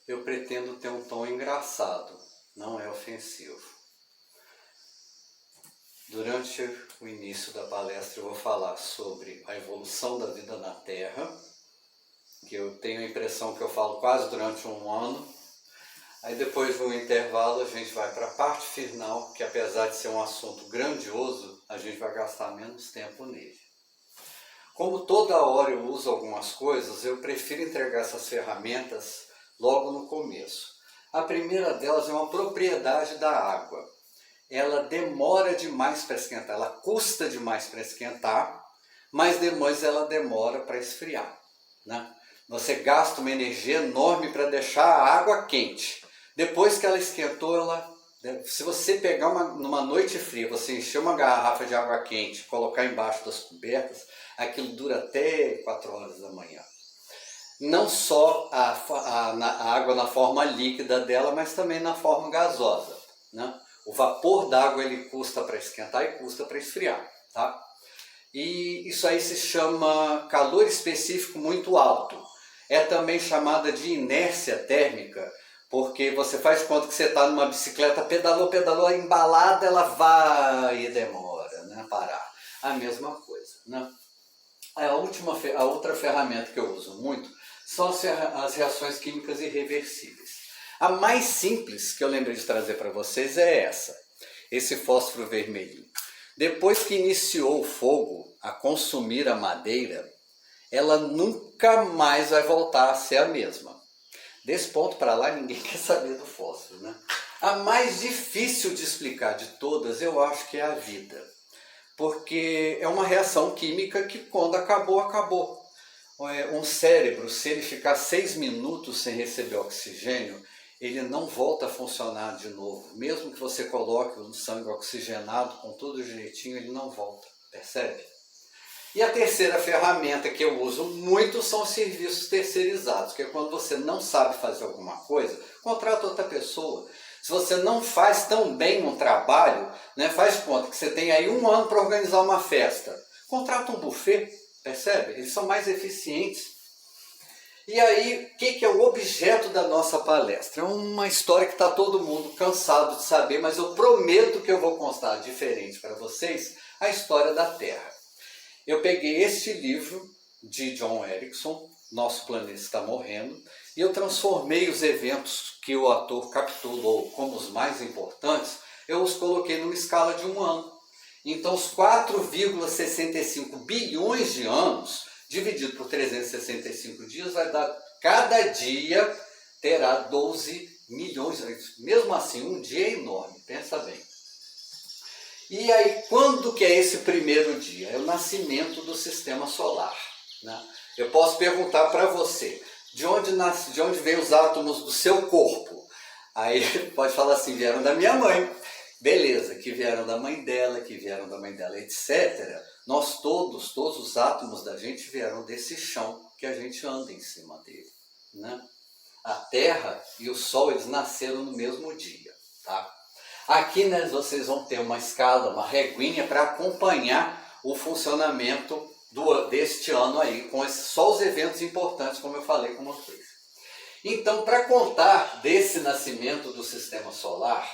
eu pretendo ter um tom engraçado, não é ofensivo. Durante o início da palestra eu vou falar sobre a evolução da vida na Terra, que eu tenho a impressão que eu falo quase durante um ano. Aí depois do intervalo a gente vai para a parte final, que apesar de ser um assunto grandioso, a gente vai gastar menos tempo nele. Como toda hora eu uso algumas coisas, eu prefiro entregar essas ferramentas logo no começo. A primeira delas é uma propriedade da água. Ela demora demais para esquentar, ela custa demais para esquentar, mas depois ela demora para esfriar, né? Você gasta uma energia enorme para deixar a água quente. Depois que ela esquentou, se você pegar numa noite fria, você encher uma garrafa de água quente, colocar embaixo das cobertas, aquilo dura até 4 horas da manhã. Não só a água na forma líquida dela, mas também na forma gasosa, né? O vapor d'água ele custa para esquentar e custa para esfriar, tá? E isso aí se chama calor específico muito alto. É também chamada de inércia térmica, porque você faz conta que você está numa bicicleta, pedalou, a embalada ela vai e demora, né, parar. A mesma coisa, né? A outra ferramenta que eu uso muito são as reações químicas irreversíveis. A mais simples que eu lembrei de trazer para vocês é esse fósforo vermelhinho. Depois que iniciou o fogo a consumir a madeira, ela nunca mais vai voltar a ser a mesma. Desse ponto para lá, ninguém quer saber do fósforo, né? A mais difícil de explicar de todas, eu acho que é a vida. Porque é uma reação química que quando acabou, acabou. Um cérebro, se ele ficar 6 minutos sem receber oxigênio, ele não volta a funcionar de novo. Mesmo que você coloque o sangue oxigenado com tudo direitinho, ele não volta, percebe? E a terceira ferramenta que eu uso muito são os serviços terceirizados, que é quando você não sabe fazer alguma coisa, contrata outra pessoa. Se você não faz tão bem um trabalho, né, faz conta que você tem aí 1 ano para organizar uma festa, contrata um buffet, percebe? Eles são mais eficientes. E aí, o que é o objeto da nossa palestra? É uma história que está todo mundo cansado de saber, mas eu prometo que eu vou contar diferente para vocês a história da Terra. Eu peguei este livro de John Erickson, Nosso Planeta Está Morrendo, e eu transformei os eventos que o autor capturou como os mais importantes, eu os coloquei numa escala de 1 ano. Então, os 4,65 bilhões de anos, dividido por 365 dias, vai dar, cada dia terá 12 milhões. Mesmo assim, um dia é enorme, pensa bem. E aí, quando que é esse primeiro dia? É o nascimento do sistema solar, né? Eu posso perguntar para você, de onde vêm os átomos do seu corpo? Aí pode falar assim, vieram da minha mãe. Beleza, que vieram da mãe dela, etc. Nós todos os átomos da gente vieram desse chão que a gente anda em cima dele, né? A Terra e o Sol, eles nasceram no mesmo dia, tá? Aqui, né, vocês vão ter uma escala, uma reguinha para acompanhar o funcionamento deste ano aí, com só os eventos importantes, como eu falei com vocês. Então, para contar desse nascimento do sistema solar,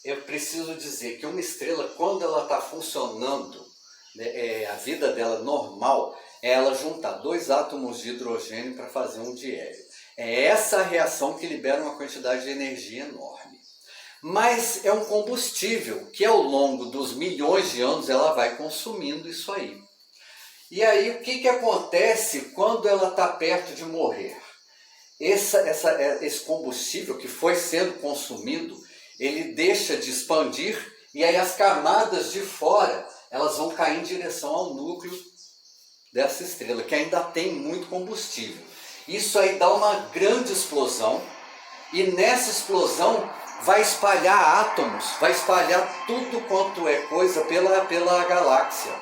eu preciso dizer que uma estrela, quando ela está funcionando, né, a vida dela normal, é ela juntar 2 átomos de hidrogênio para fazer um de hélio. É essa reação que libera uma quantidade de energia enorme. Mas é um combustível que ao longo dos milhões de anos ela vai consumindo isso aí. E aí o que acontece quando ela está perto de morrer? Esse combustível que foi sendo consumido, ele deixa de expandir e aí as camadas de fora elas vão cair em direção ao núcleo dessa estrela, que ainda tem muito combustível. Isso aí dá uma grande explosão e nessa explosão vai espalhar átomos, vai espalhar tudo quanto é coisa pela galáxia.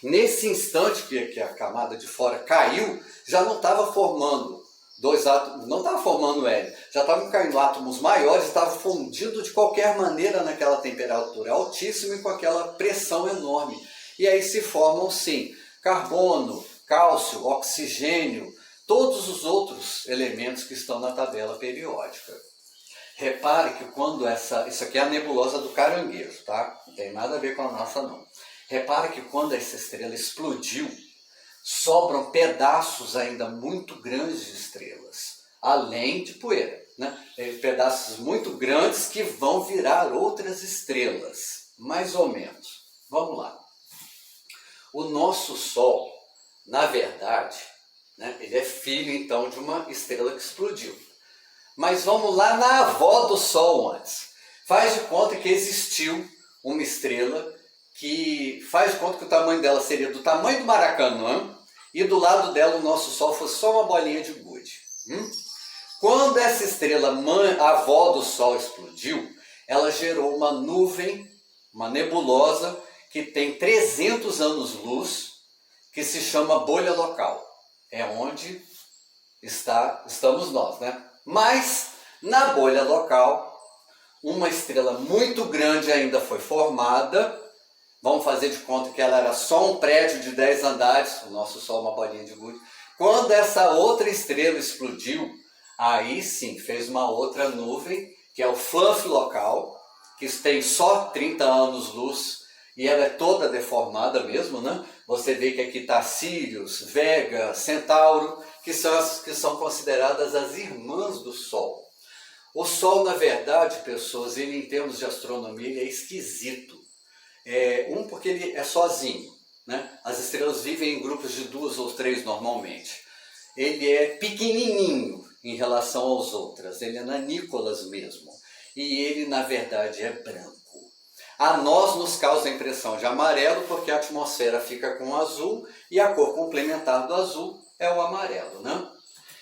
Nesse instante que a camada de fora caiu, já não estava formando 2 átomos, não estava formando hélio, já estavam caindo átomos maiores, estavam fundindo de qualquer maneira naquela temperatura altíssima e com aquela pressão enorme. E aí se formam sim, carbono, cálcio, oxigênio, todos os outros elementos que estão na tabela periódica. Repare que quando isso aqui é a nebulosa do Caranguejo, tá? Não tem nada a ver com a nossa não. Repare que quando essa estrela explodiu, sobram pedaços ainda muito grandes de estrelas, além de poeira, né? Pedaços muito grandes que vão virar outras estrelas, mais ou menos. Vamos lá. O nosso Sol, na verdade, né, ele é filho então de uma estrela que explodiu. Mas vamos lá na avó do Sol antes. Faz de conta que existiu uma estrela que faz de conta que o tamanho dela seria do tamanho do Maracanã e do lado dela o nosso Sol fosse só uma bolinha de gude. Quando essa estrela, a avó do Sol, explodiu, ela gerou uma nuvem, uma nebulosa, que tem 300 anos-luz, que se chama bolha local. É onde estamos nós, né? Mas, na bolha local, uma estrela muito grande ainda foi formada. Vamos fazer de conta que ela era só um prédio de 10 andares, o nosso Sol uma bolinha de gude. Quando essa outra estrela explodiu, aí sim fez uma outra nuvem, que é o fluff local, que tem só 30 anos-luz, e ela é toda deformada mesmo, né? Você vê que aqui está Sirius, Vega, Centauro, que são consideradas as irmãs do Sol. O Sol, na verdade, pessoas, ele em termos de astronomia, ele é esquisito. Porque ele é sozinho, né? As estrelas vivem em grupos de 2 ou 3 normalmente. Ele é pequenininho em relação aos outros, ele é nanícolas mesmo. E ele, na verdade, é branco. A nós nos causa a impressão de amarelo porque a atmosfera fica com azul e a cor complementar do azul é o amarelo, né?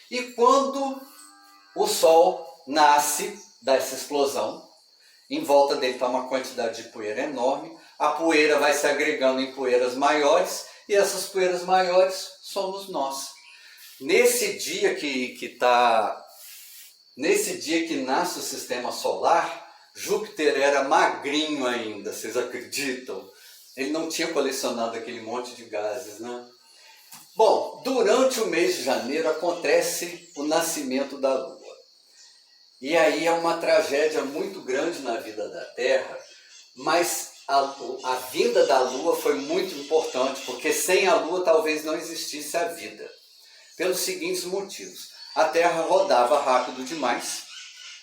E quando o Sol nasce dessa explosão, em volta dele está uma quantidade de poeira enorme, a poeira vai se agregando em poeiras maiores e essas poeiras maiores somos nós. Nesse dia nesse dia que nasce o sistema solar, Júpiter era magrinho ainda, vocês acreditam? Ele não tinha colecionado aquele monte de gases, né? Bom, durante o mês de janeiro acontece o nascimento da Lua. E aí é uma tragédia muito grande na vida da Terra, mas a vinda da Lua foi muito importante, porque sem a Lua talvez não existisse a vida. Pelos seguintes motivos. A Terra rodava rápido demais,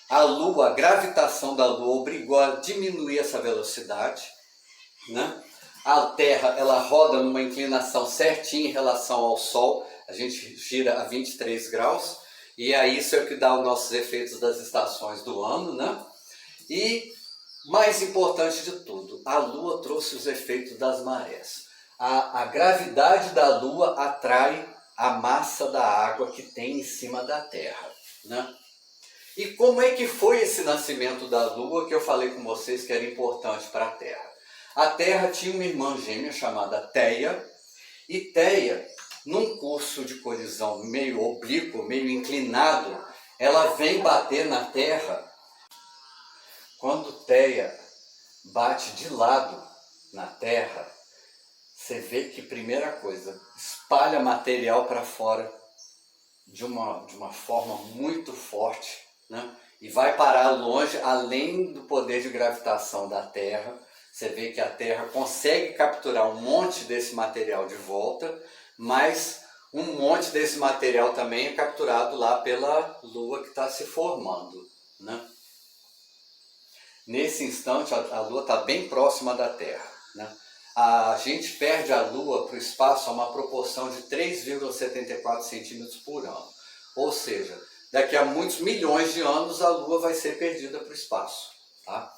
a Lua, a gravitação da Lua obrigou a diminuir essa velocidade, né? A Terra, ela roda numa inclinação certinha em relação ao Sol, a gente gira a 23 graus, e aí isso é o que dá os nossos efeitos das estações do ano, né? E, mais importante de tudo, a Lua trouxe os efeitos das marés. A gravidade da Lua atrai a massa da água que tem em cima da Terra, né? E como é que foi esse nascimento da Lua que eu falei com vocês que era importante para a Terra? A Terra tinha uma irmã gêmea chamada Theia, e Theia, num curso de colisão meio oblíquo, meio inclinado, ela vem bater na Terra. Quando Theia bate de lado na Terra, você vê que, primeira coisa, espalha material para fora de uma forma muito forte, né? E vai parar longe, além do poder de gravitação da Terra. Você vê que a Terra consegue capturar um monte desse material de volta, mas um monte desse material também é capturado lá pela Lua que está se formando, né? Nesse instante, a Lua está bem próxima da Terra, né? A gente perde a Lua para o espaço a uma proporção de 3,74 centímetros por ano. Ou seja, daqui a muitos milhões de anos a Lua vai ser perdida para o espaço, tá?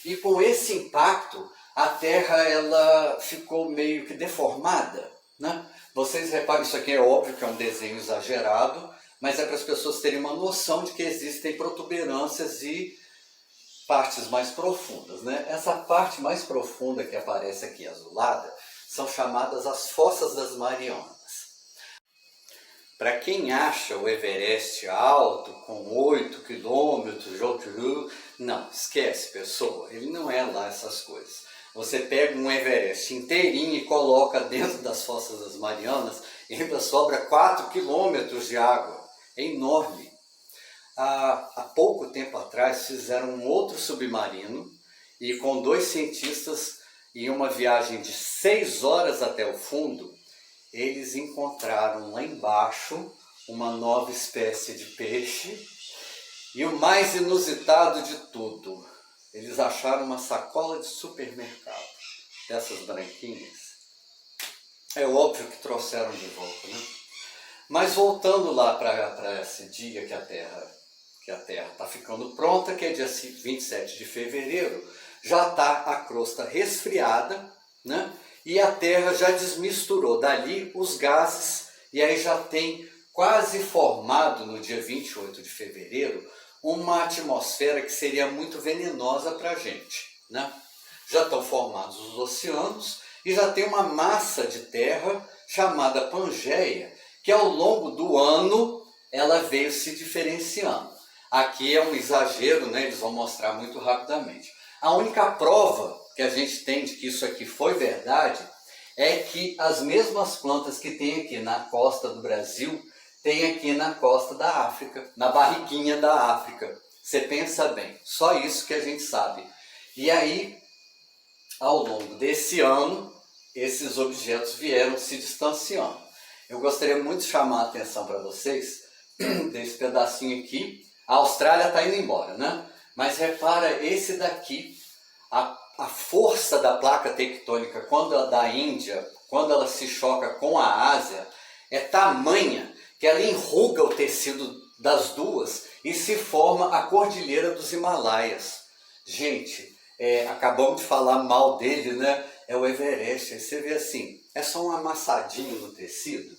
E com esse impacto, a Terra ela ficou meio que deformada, né? Vocês reparam, isso aqui é óbvio que é um desenho exagerado, mas é para as pessoas terem uma noção de que existem protuberâncias e partes mais profundas, né? Essa parte mais profunda que aparece aqui azulada são chamadas as Fossas das Marianas. Para quem acha o Everest alto, com 8 quilômetros de altura, não, esquece pessoa, ele não é lá essas coisas. Você pega um Everest inteirinho e coloca dentro das Fossas das Marianas e ainda sobra 4 quilômetros de água. É enorme. Há pouco tempo atrás fizeram um outro submarino e com 2 cientistas em uma viagem de 6 horas até o fundo, eles encontraram lá embaixo uma nova espécie de peixe e o mais inusitado de tudo, eles acharam uma sacola de supermercado, dessas branquinhas. É óbvio que trouxeram de volta, né? Mas voltando lá para esse dia que a Terra está ficando pronta, que é dia 27 de fevereiro, já está a crosta resfriada, né? E a Terra já desmisturou dali os gases, e aí já tem quase formado no dia 28 de fevereiro uma atmosfera que seria muito venenosa para a gente, né? Já estão formados os oceanos e já tem uma massa de terra chamada Pangeia, que ao longo do ano ela veio se diferenciando. Aqui é um exagero, né? Eles vão mostrar muito rapidamente. A única prova que a gente tem de que isso aqui foi verdade é que as mesmas plantas que tem aqui na costa do Brasil, tem aqui na costa da África, na barriguinha da África. Você pensa bem, só isso que a gente sabe. E aí, ao longo desse ano, esses objetos vieram se distanciando. Eu gostaria muito de chamar a atenção para vocês desse pedacinho aqui. A Austrália está indo embora, né? Mas repara esse daqui, a força da placa tectônica da Índia, quando ela se choca com a Ásia, é tamanha que ela enruga o tecido das duas e se forma a Cordilheira dos Himalaias. Gente, acabamos de falar mal dele, né? É o Everest. Aí você vê assim, é só um amassadinho no tecido.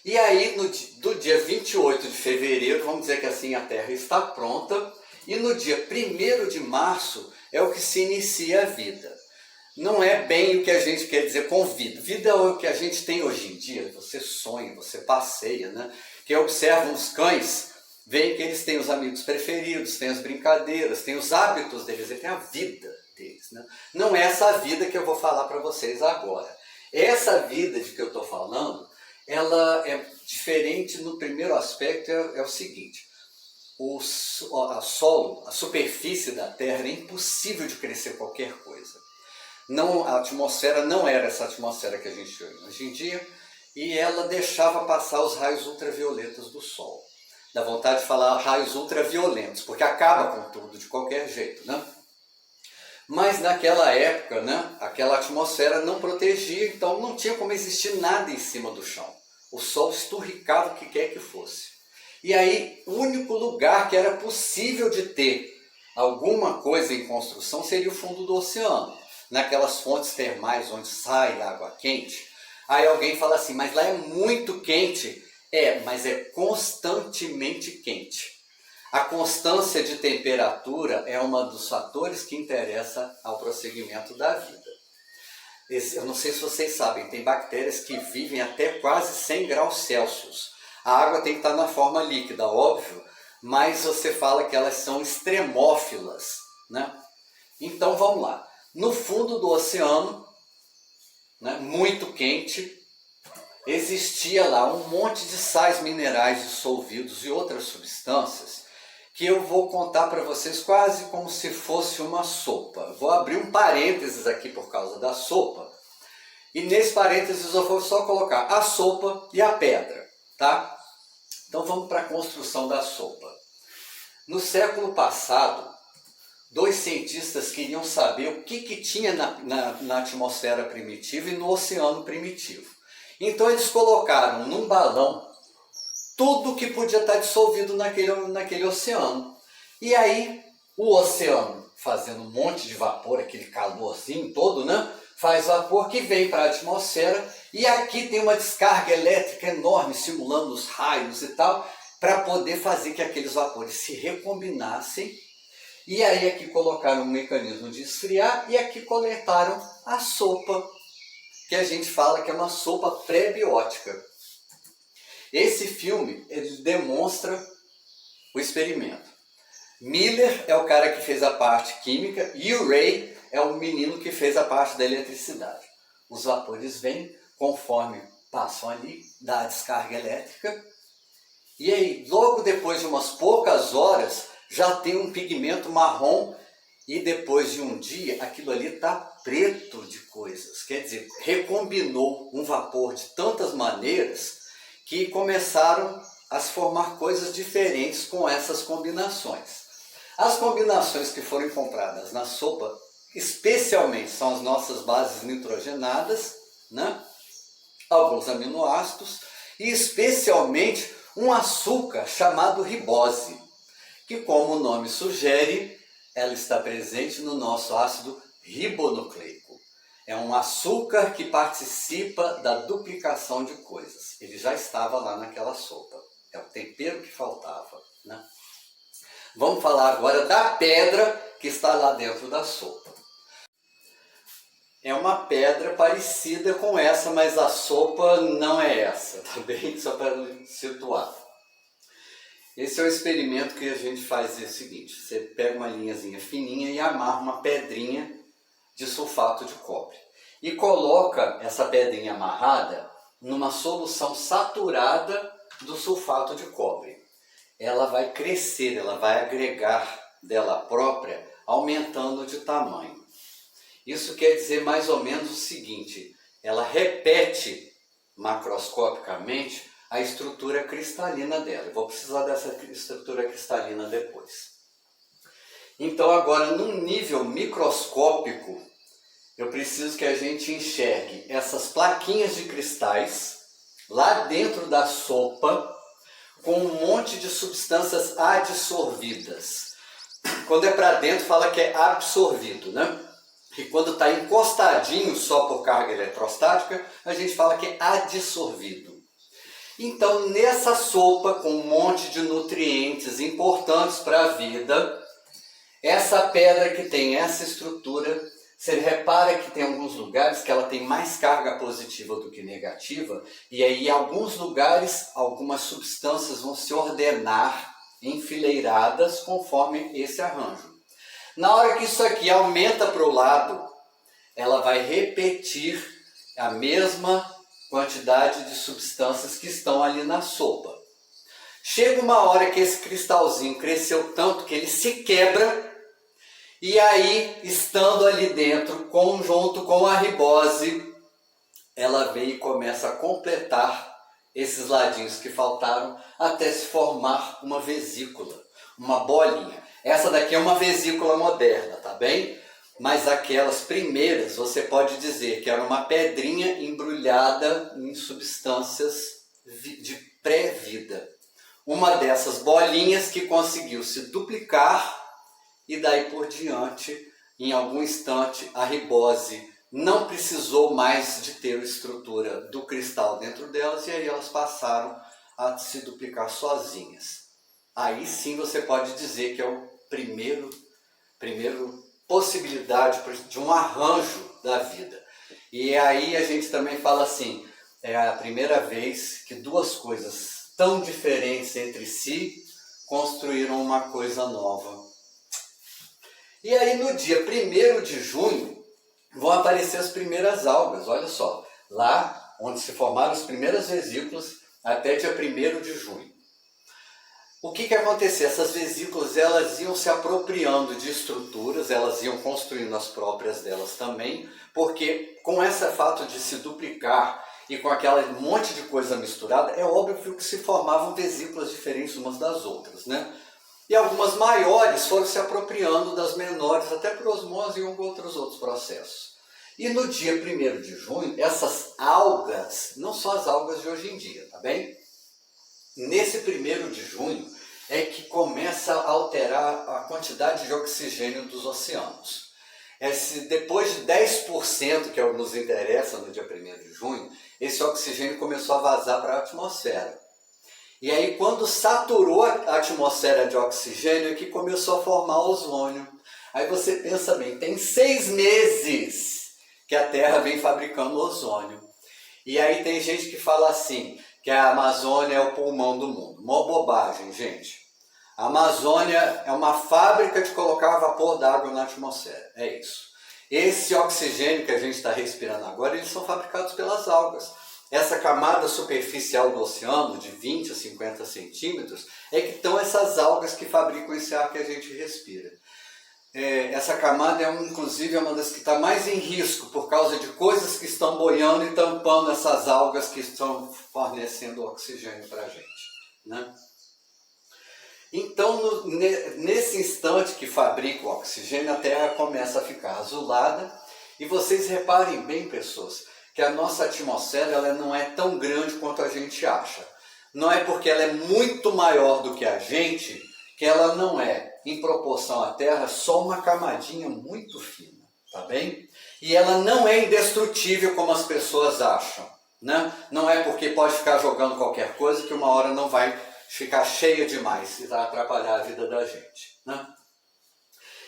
E aí, do dia 28 de fevereiro, vamos dizer que assim a Terra está pronta, e no dia 1º de março é o que se inicia a vida. Não é bem o que a gente quer dizer com vida. Vida é o que a gente tem hoje em dia. Você sonha, você passeia, né? Quem observa os cães, vê que eles têm os amigos preferidos, têm as brincadeiras, têm os hábitos deles, eles têm a vida deles, né? Não é essa vida que eu vou falar para vocês agora. Essa vida de que eu estou falando, ela é diferente no primeiro aspecto, é o seguinte. A superfície da Terra é impossível de crescer qualquer coisa. Não, a atmosfera não era essa atmosfera que a gente tem hoje em dia, e ela deixava passar os raios ultravioletas do Sol. Dá vontade de falar raios ultraviolentos, porque acaba com tudo de qualquer jeito, né? Mas naquela época, né, aquela atmosfera não protegia, então não tinha como existir nada em cima do chão. O Sol esturricava o que quer que fosse. E aí, o único lugar que era possível de ter alguma coisa em construção seria o fundo do oceano, naquelas fontes termais onde sai água quente. Aí alguém fala assim, mas lá é muito quente. Mas é constantemente quente. A constância de temperatura é um dos fatores que interessa ao prosseguimento da vida. Eu não sei se vocês sabem, tem bactérias que vivem até quase 100 graus Celsius. A água tem que estar na forma líquida, óbvio, mas você fala que elas são extremófilas, né? Então vamos lá. No fundo do oceano, né, muito quente, existia lá um monte de sais minerais dissolvidos e outras substâncias que eu vou contar para vocês quase como se fosse uma sopa. Vou abrir um parênteses aqui por causa da sopa. E nesse parênteses eu vou só colocar a sopa e a pedra, tá? Então vamos para a construção da sopa. No século passado, 2 cientistas queriam saber o que tinha na atmosfera primitiva e no oceano primitivo. Então eles colocaram num balão tudo que podia estar dissolvido naquele oceano. E aí o oceano, fazendo um monte de vapor, aquele calorzinho todo, né? Faz vapor que vem para a atmosfera e aqui tem uma descarga elétrica enorme, simulando os raios e tal, para poder fazer que aqueles vapores se recombinassem. E aí aqui colocaram um mecanismo de esfriar e aqui coletaram a sopa, que a gente fala que é uma sopa pré-biótica. Esse filme ele demonstra o experimento. Miller é o cara que fez a parte química e o Ray é o menino que fez a parte da eletricidade. Os vapores vêm, conforme passam ali, dá a descarga elétrica, e aí logo depois de umas poucas horas já tem um pigmento marrom, e depois de um dia aquilo ali está preto de coisas. Quer dizer, recombinou um vapor de tantas maneiras que começaram a se formar coisas diferentes com essas combinações. As combinações que foram compradas na sopa, especialmente, são as nossas bases nitrogenadas, né? Alguns aminoácidos e especialmente um açúcar chamado ribose, que, como o nome sugere, ela está presente no nosso ácido ribonucleico. É um açúcar que participa da duplicação de coisas. Ele já estava lá naquela sopa. É o tempero que faltava, né? Vamos falar agora da pedra que está lá dentro da sopa. É uma pedra parecida com essa, mas a sopa não é essa, tá bem? Só para situar. Esse é o experimento que a gente faz, é o seguinte: você pega uma linhazinha fininha e amarra uma pedrinha de sulfato de cobre e coloca essa pedrinha amarrada numa solução saturada do sulfato de cobre. Ela vai crescer, ela vai agregar dela própria, aumentando de tamanho. Isso quer dizer mais ou menos o seguinte: ela repete macroscopicamente a estrutura cristalina dela. Eu vou precisar dessa estrutura cristalina depois. Então agora, num nível microscópico, eu preciso que a gente enxergue essas plaquinhas de cristais lá dentro da sopa com um monte de substâncias adsorvidas. Quando é para dentro fala que é absorvido, né? E quando está encostadinho só por carga eletrostática, a gente fala que é adsorvido. Então, nessa sopa com um monte de nutrientes importantes para a vida, essa pedra que tem essa estrutura, você repara que tem alguns lugares que ela tem mais carga positiva do que negativa, e aí em alguns lugares algumas substâncias vão se ordenar enfileiradas conforme esse arranjo. Na hora que isso aqui aumenta para o lado, ela vai repetir a mesma quantidade de substâncias que estão ali na sopa. Chega uma hora que esse cristalzinho cresceu tanto que ele se quebra, e aí, estando ali dentro, junto com a ribose, ela vem e começa a completar esses ladinhos que faltaram até se formar uma vesícula, uma bolinha. Essa daqui é uma vesícula moderna, tá bem? Mas aquelas primeiras, você pode dizer que era uma pedrinha embrulhada em substâncias de pré-vida. Uma dessas bolinhas que conseguiu se duplicar, e daí por diante, em algum instante, a ribose não precisou mais de ter a estrutura do cristal dentro delas, e aí elas passaram a se duplicar sozinhas. Aí sim você pode dizer que é o primeiro possibilidade de um arranjo da vida. E aí a gente também fala assim, é a primeira vez que duas coisas tão diferentes entre si construíram uma coisa nova. E aí no dia 1º de junho vão aparecer as primeiras algas, olha só, lá onde se formaram as primeiras vesículas até dia 1º de junho. O que acontecia? Essas vesículas elas iam se apropriando de estruturas, elas iam construindo as próprias delas também, porque com esse fato de se duplicar e com aquele monte de coisa misturada, é óbvio que se formavam vesículas diferentes umas das outras, né? E algumas maiores foram se apropriando das menores, até por osmose e outros processos. E no dia 1º de junho, essas algas, não são as algas de hoje em dia, tá bem? Nesse 1º de junho é que começa a alterar a quantidade de oxigênio dos oceanos. Depois de 10%, que é o que nos interessa no dia 1º de junho, esse oxigênio começou a vazar para a atmosfera. E aí quando saturou a atmosfera de oxigênio é que começou a formar ozônio. Aí você pensa bem, tem 6 meses que a Terra vem fabricando ozônio. E aí tem gente que fala assim, que a Amazônia é o pulmão do mundo. Mó bobagem, gente. A Amazônia é uma fábrica de colocar vapor d'água na atmosfera, é isso. Esse oxigênio que a gente está respirando agora, eles são fabricados pelas algas. Essa camada superficial do oceano, de 20 a 50 centímetros, é que estão essas algas que fabricam esse ar que a gente respira. Essa camada é inclusive uma das que está mais em risco por causa de coisas que estão boiando e tampando essas algas que estão fornecendo oxigênio para a gente, né? Então, nesse instante que fabrica o oxigênio, a Terra começa a ficar azulada. E vocês reparem bem, pessoas, que a nossa atmosfera ela não é tão grande quanto a gente acha. Não é porque ela é muito maior do que a gente, que ela não é, em proporção à Terra, só uma camadinha muito fina, tá bem? E ela não é indestrutível como as pessoas acham, né? Não é porque pode ficar jogando qualquer coisa que uma hora não vai ficar cheia demais e vai atrapalhar a vida da gente, né?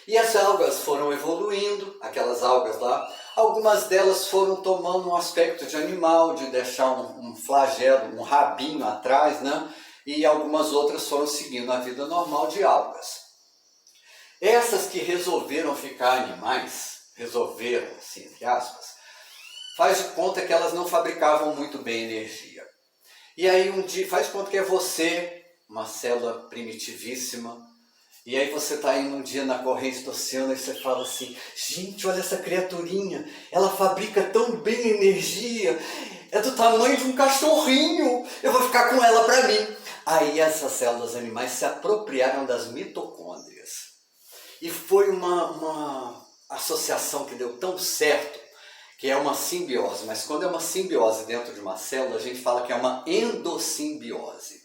E as algas foram evoluindo, aquelas algas lá, algumas delas foram tomando um aspecto de animal, de deixar um flagelo, um rabinho atrás, né? E algumas outras foram seguindo a vida normal de algas. Essas que resolveram ficar animais, resolveram, assim, entre aspas, faz de conta que elas não fabricavam muito bem energia. E aí um dia, faz de conta que é você, uma célula primitivíssima, e aí você está indo um dia na corrente do oceano e você fala assim, gente, olha essa criaturinha, ela fabrica tão bem energia, é do tamanho de um cachorrinho, eu vou ficar com ela para mim. Aí essas células animais se apropriaram das mitocôndrias. E foi uma associação que deu tão certo, que é uma simbiose. Mas quando é uma simbiose dentro de uma célula, a gente fala que é uma endossimbiose.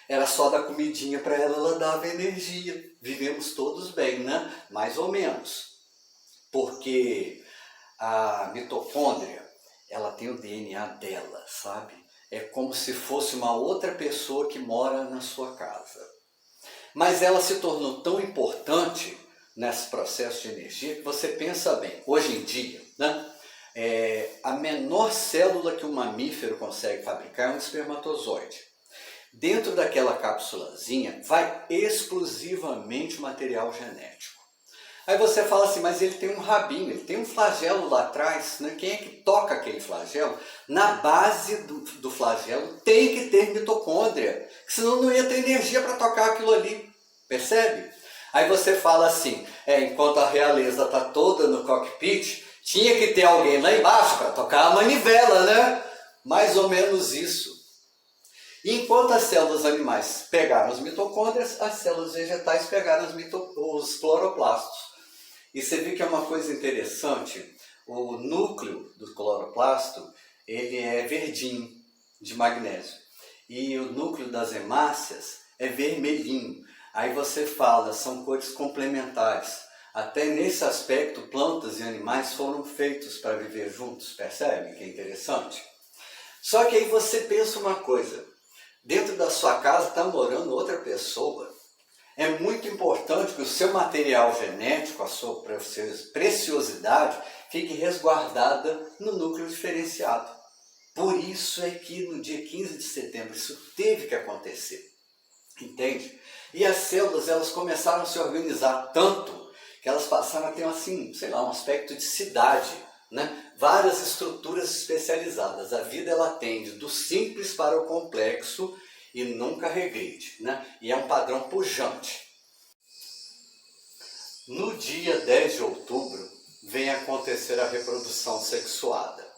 Era só dar comidinha para ela, ela dava energia. Vivemos todos bem, né? Mais ou menos. Porque a mitocôndria, ela tem o DNA dela, sabe? É como se fosse uma outra pessoa que mora na sua casa. Mas ela se tornou tão importante nesse processo de energia que você pensa bem. Hoje em dia, né? A menor célula que um mamífero consegue fabricar é um espermatozoide. Dentro daquela cápsulazinha vai exclusivamente material genético. Aí você fala assim, mas ele tem um rabinho, ele tem um flagelo lá atrás, né? Quem é que toca aquele flagelo? Na base do flagelo tem que ter mitocôndria, senão não ia ter energia para tocar aquilo ali, percebe? Aí você fala assim, enquanto a realeza está toda no cockpit, tinha que ter alguém lá embaixo para tocar a manivela, né? Mais ou menos isso. E enquanto as células animais pegaram as mitocôndrias, as células vegetais pegaram os cloroplastos. E você vê que é uma coisa interessante, o núcleo do cloroplasto, ele é verdinho, de magnésio. E o núcleo das hemácias é vermelhinho. Aí você fala, são cores complementares. Até nesse aspecto, plantas e animais foram feitos para viver juntos, percebe que é interessante? Só que aí você pensa uma coisa, dentro da sua casa está morando outra pessoa. É muito importante que o seu material genético, a sua preciosidade, fique resguardada no núcleo diferenciado. Por isso é que no dia 15 de setembro isso teve que acontecer. Entende? E as células elas começaram a se organizar tanto que elas passaram a ter assim, sei lá, um aspecto de cidade, né? Várias estruturas especializadas. A vida ela tende do simples para o complexo e nunca regride, né? E é um padrão pujante. No dia 10 de outubro vem acontecer a reprodução sexuada.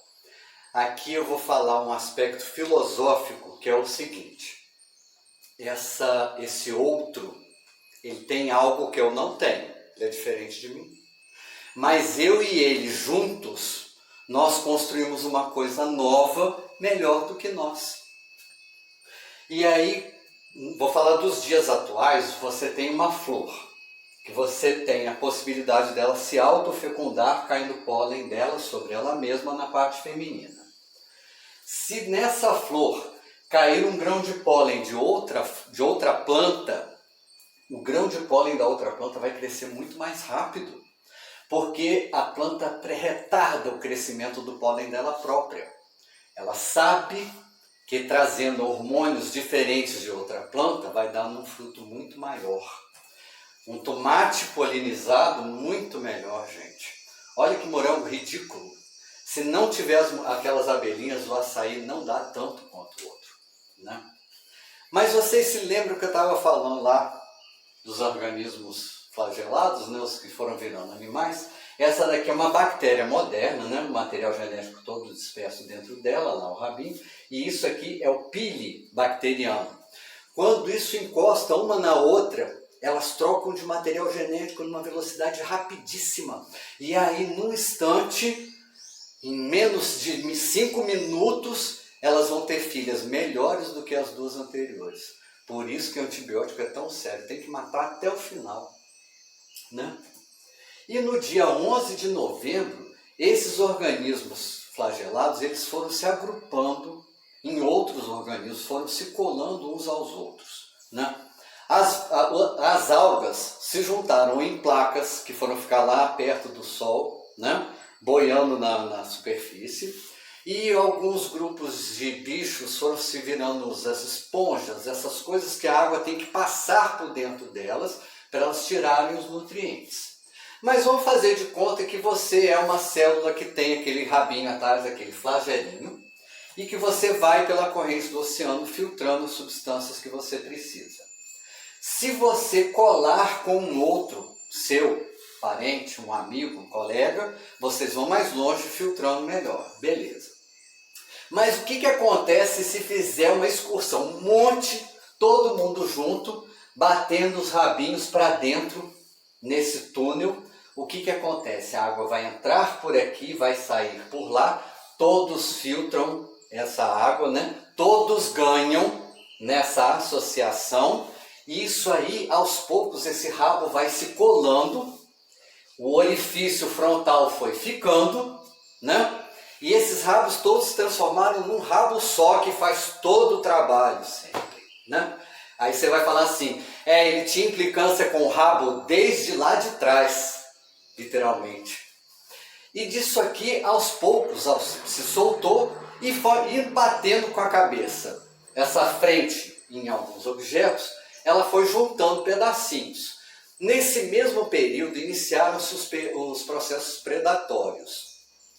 Aqui eu vou falar um aspecto filosófico que é o seguinte. Esse outro, ele tem algo que eu não tenho, ele é diferente de mim. Mas eu e ele juntos, nós construímos uma coisa nova, melhor do que nós. E aí, vou falar dos dias atuais, você tem uma flor, que você tem a possibilidade dela se autofecundar, caindo pólen dela sobre ela mesma na parte feminina. Se nessa flor cair um grão de pólen de outra planta, o grão de pólen da outra planta vai crescer muito mais rápido, porque a planta retarda o crescimento do pólen dela própria. Ela sabe que trazendo hormônios diferentes de outra planta vai dar um fruto muito maior. Um tomate polinizado muito melhor, gente. Olha que morango ridículo. Se não tiver aquelas abelhinhas, o açaí não dá tanto quanto o outro, né? Mas vocês se lembram que eu estava falando lá dos organismos flagelados, né, os que foram virando animais? Essa daqui é uma bactéria moderna, né, um material genético todo disperso dentro dela, lá o rabinho, e isso aqui é o pili bacteriano. Quando isso encosta uma na outra, elas trocam de material genético numa velocidade rapidíssima. E aí, num instante, em menos de 5 minutos, elas vão ter filhas melhores do que as duas anteriores. Por isso que o antibiótico é tão sério, tem que matar até o final, né? E no dia 11 de novembro, esses organismos flagelados, eles foram se agrupando em outros organismos, foram se colando uns aos outros, né? As algas se juntaram em placas que foram ficar lá perto do sol, né? Boiando na superfície, e alguns grupos de bichos foram se virando as esponjas, essas coisas que a água tem que passar por dentro delas para elas tirarem os nutrientes. Mas vamos fazer de conta que você é uma célula que tem aquele rabinho atrás, aquele flagelinho, e que você vai pela corrente do oceano filtrando as substâncias que você precisa. Se você colar com um outro seu parente, um amigo, um colega, vocês vão mais longe filtrando melhor, beleza. Mas o que acontece se fizer uma excursão, um monte, todo mundo junto, batendo os rabinhos para dentro nesse túnel? O que acontece? A água vai entrar por aqui, vai sair por lá, todos filtram essa água, né? Todos ganham nessa associação. E isso aí, aos poucos, esse rabo vai se colando, o orifício frontal foi ficando, né? E esses rabos todos se transformaram num rabo só que faz todo o trabalho sempre, né? Aí você vai falar assim, ele tinha implicância com o rabo desde lá de trás, literalmente. E disso aqui, aos poucos, se soltou e foi batendo com a cabeça. Essa frente, em alguns objetos, ela foi juntando pedacinhos. Nesse mesmo período, iniciaram-se os processos predatórios.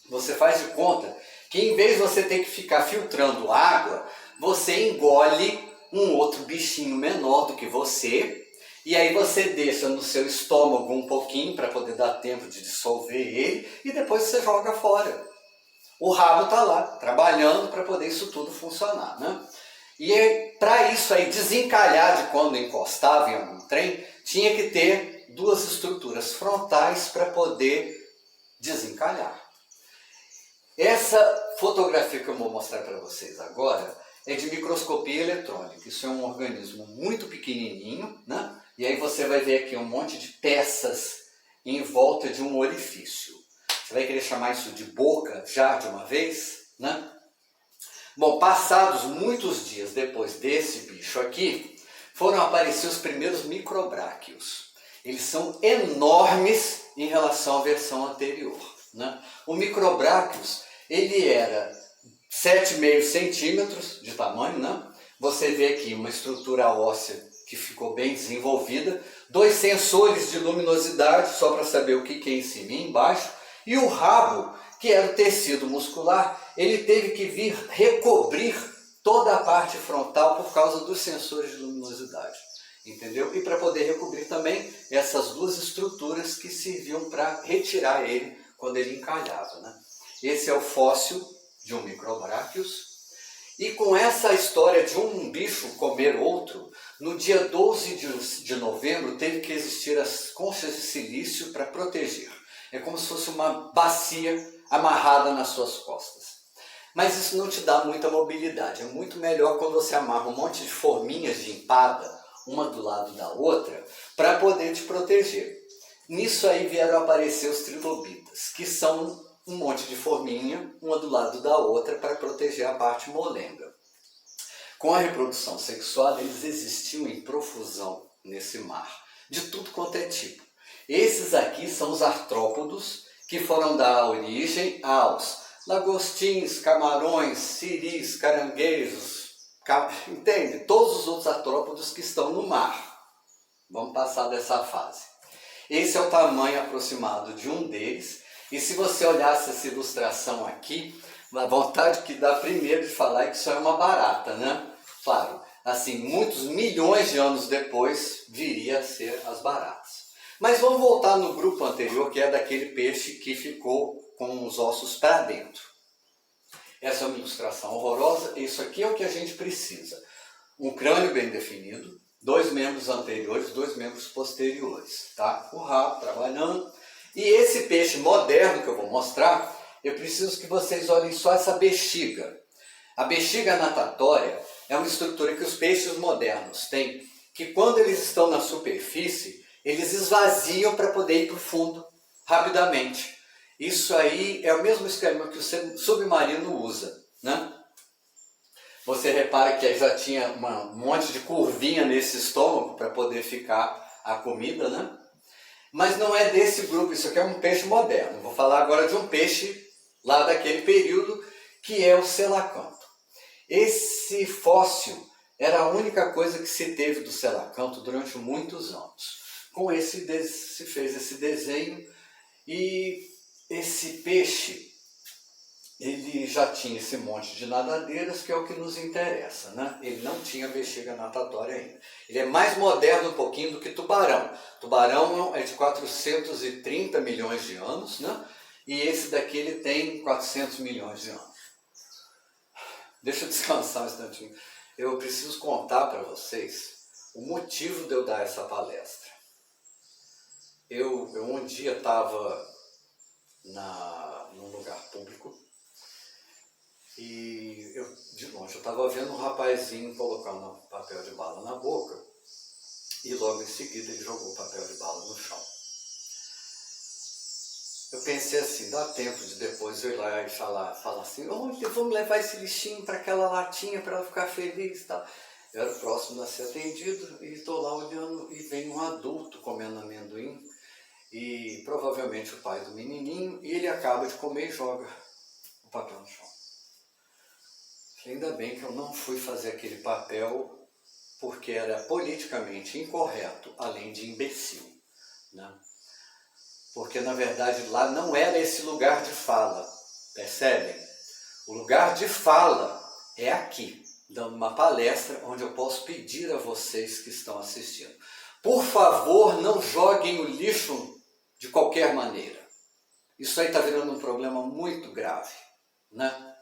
Você faz de conta que, em vez de você ter que ficar filtrando água, você engole um outro bichinho menor do que você, e aí você deixa no seu estômago um pouquinho para poder dar tempo de dissolver ele, e depois você joga fora. O rabo está lá, trabalhando para poder isso tudo funcionar, né? E para isso aí desencalhar de quando encostava em algum trem, tinha que ter duas estruturas frontais para poder desencalhar. Essa fotografia que eu vou mostrar para vocês agora é de microscopia eletrônica. Isso é um organismo muito pequenininho, né? E aí você vai ver aqui um monte de peças em volta de um orifício. Você vai querer chamar isso de boca já de uma vez, né? Bom, passados muitos dias depois desse bicho aqui, foram aparecer os primeiros microbráquios. Eles são enormes em relação à versão anterior, né? O microbráquios, ele era 7,5 centímetros de tamanho, né? Você vê aqui uma estrutura óssea que ficou bem desenvolvida, 2 sensores de luminosidade, só para saber o que é em cima e embaixo, e o rabo, que era o tecido muscular, ele teve que vir recobrir toda a parte frontal por causa dos sensores de luminosidade, entendeu? E para poder recobrir também essas duas estruturas que serviam para retirar ele quando ele encalhava, né? Esse é o fóssil de um microbráquios. E com essa história de um bicho comer outro, no dia 12 de novembro teve que existir as conchas de silício para proteger. É como se fosse uma bacia amarrada nas suas costas. Mas isso não te dá muita mobilidade. É muito melhor quando você amarra um monte de forminhas de empada, uma do lado da outra, para poder te proteger. Nisso aí vieram aparecer os trilobitas, que são um monte de forminha, uma do lado da outra, para proteger a parte molenga. Com a reprodução sexual, eles existiam em profusão nesse mar, de tudo quanto é tipo. Esses aqui são os artrópodos, que foram dar origem aos lagostins, camarões, siris, caranguejos, entende? Todos os outros artrópodos que estão no mar. Vamos passar dessa fase. Esse é o tamanho aproximado de um deles. E se você olhasse essa ilustração aqui, a vontade que dá primeiro de falar é que isso é uma barata, né? Claro, assim, muitos milhões de anos depois viria a ser as baratas. Mas vamos voltar no grupo anterior, que é daquele peixe que ficou com os ossos para dentro. Essa é uma ilustração horrorosa, isso aqui é o que a gente precisa. Um crânio bem definido, 2 membros anteriores, 2 membros posteriores, tá? O rabo trabalhando. E esse peixe moderno que eu vou mostrar, eu preciso que vocês olhem só essa bexiga. A bexiga natatória é uma estrutura que os peixes modernos têm, que quando eles estão na superfície, eles esvaziam para poder ir para o fundo rapidamente. Isso aí é o mesmo esquema que o submarino usa, né? Você repara que aí já tinha um monte de curvinha nesse estômago para poder ficar a comida, né? Mas não é desse grupo, isso aqui é um peixe moderno. Vou falar agora de um peixe lá daquele período, que é o selacanto. Esse fóssil era a única coisa que se teve do selacanto durante muitos anos. Com esse se fez esse desenho e esse peixe, ele já tinha esse monte de nadadeiras, que é o que nos interessa, né? Ele não tinha bexiga natatória ainda. Ele é mais moderno um pouquinho do que tubarão. Tubarão é de 430 milhões de anos, né? E esse daqui ele tem 400 milhões de anos. Deixa eu descansar um instantinho. Eu preciso contar para vocês o motivo de eu dar essa palestra. Eu um dia estava num lugar público e de longe eu estava vendo um rapazinho colocando papel de bala na boca e logo em seguida ele jogou o papel de bala no chão. Eu pensei assim, dá tempo de depois eu ir lá e falar assim, vamos levar esse lixinho para aquela latinha para ela ficar feliz e tal. Eu era o próximo a ser atendido e estou lá olhando e vem um adulto comendo amendoim e provavelmente o pai do menininho, e ele acaba de comer e joga o papel no chão. Ainda bem que eu não fui fazer aquele papel porque era politicamente incorreto, além de imbecil, né? Porque na verdade lá não era esse lugar de fala, percebem? O lugar de fala é aqui, dando uma palestra onde eu posso pedir a vocês que estão assistindo. Por favor, não joguem o lixo de qualquer maneira. Isso aí está virando um problema muito grave, né?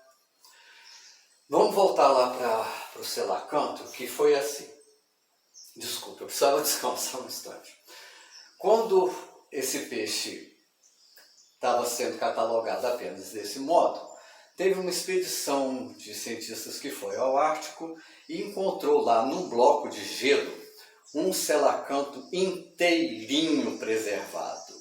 Vamos voltar lá para o selacanto, que foi assim. Desculpa, eu precisava descansar um instante. Quando esse peixe estava sendo catalogado apenas desse modo, teve uma expedição de cientistas que foi ao Ártico e encontrou lá num bloco de gelo um selacanto inteirinho preservado.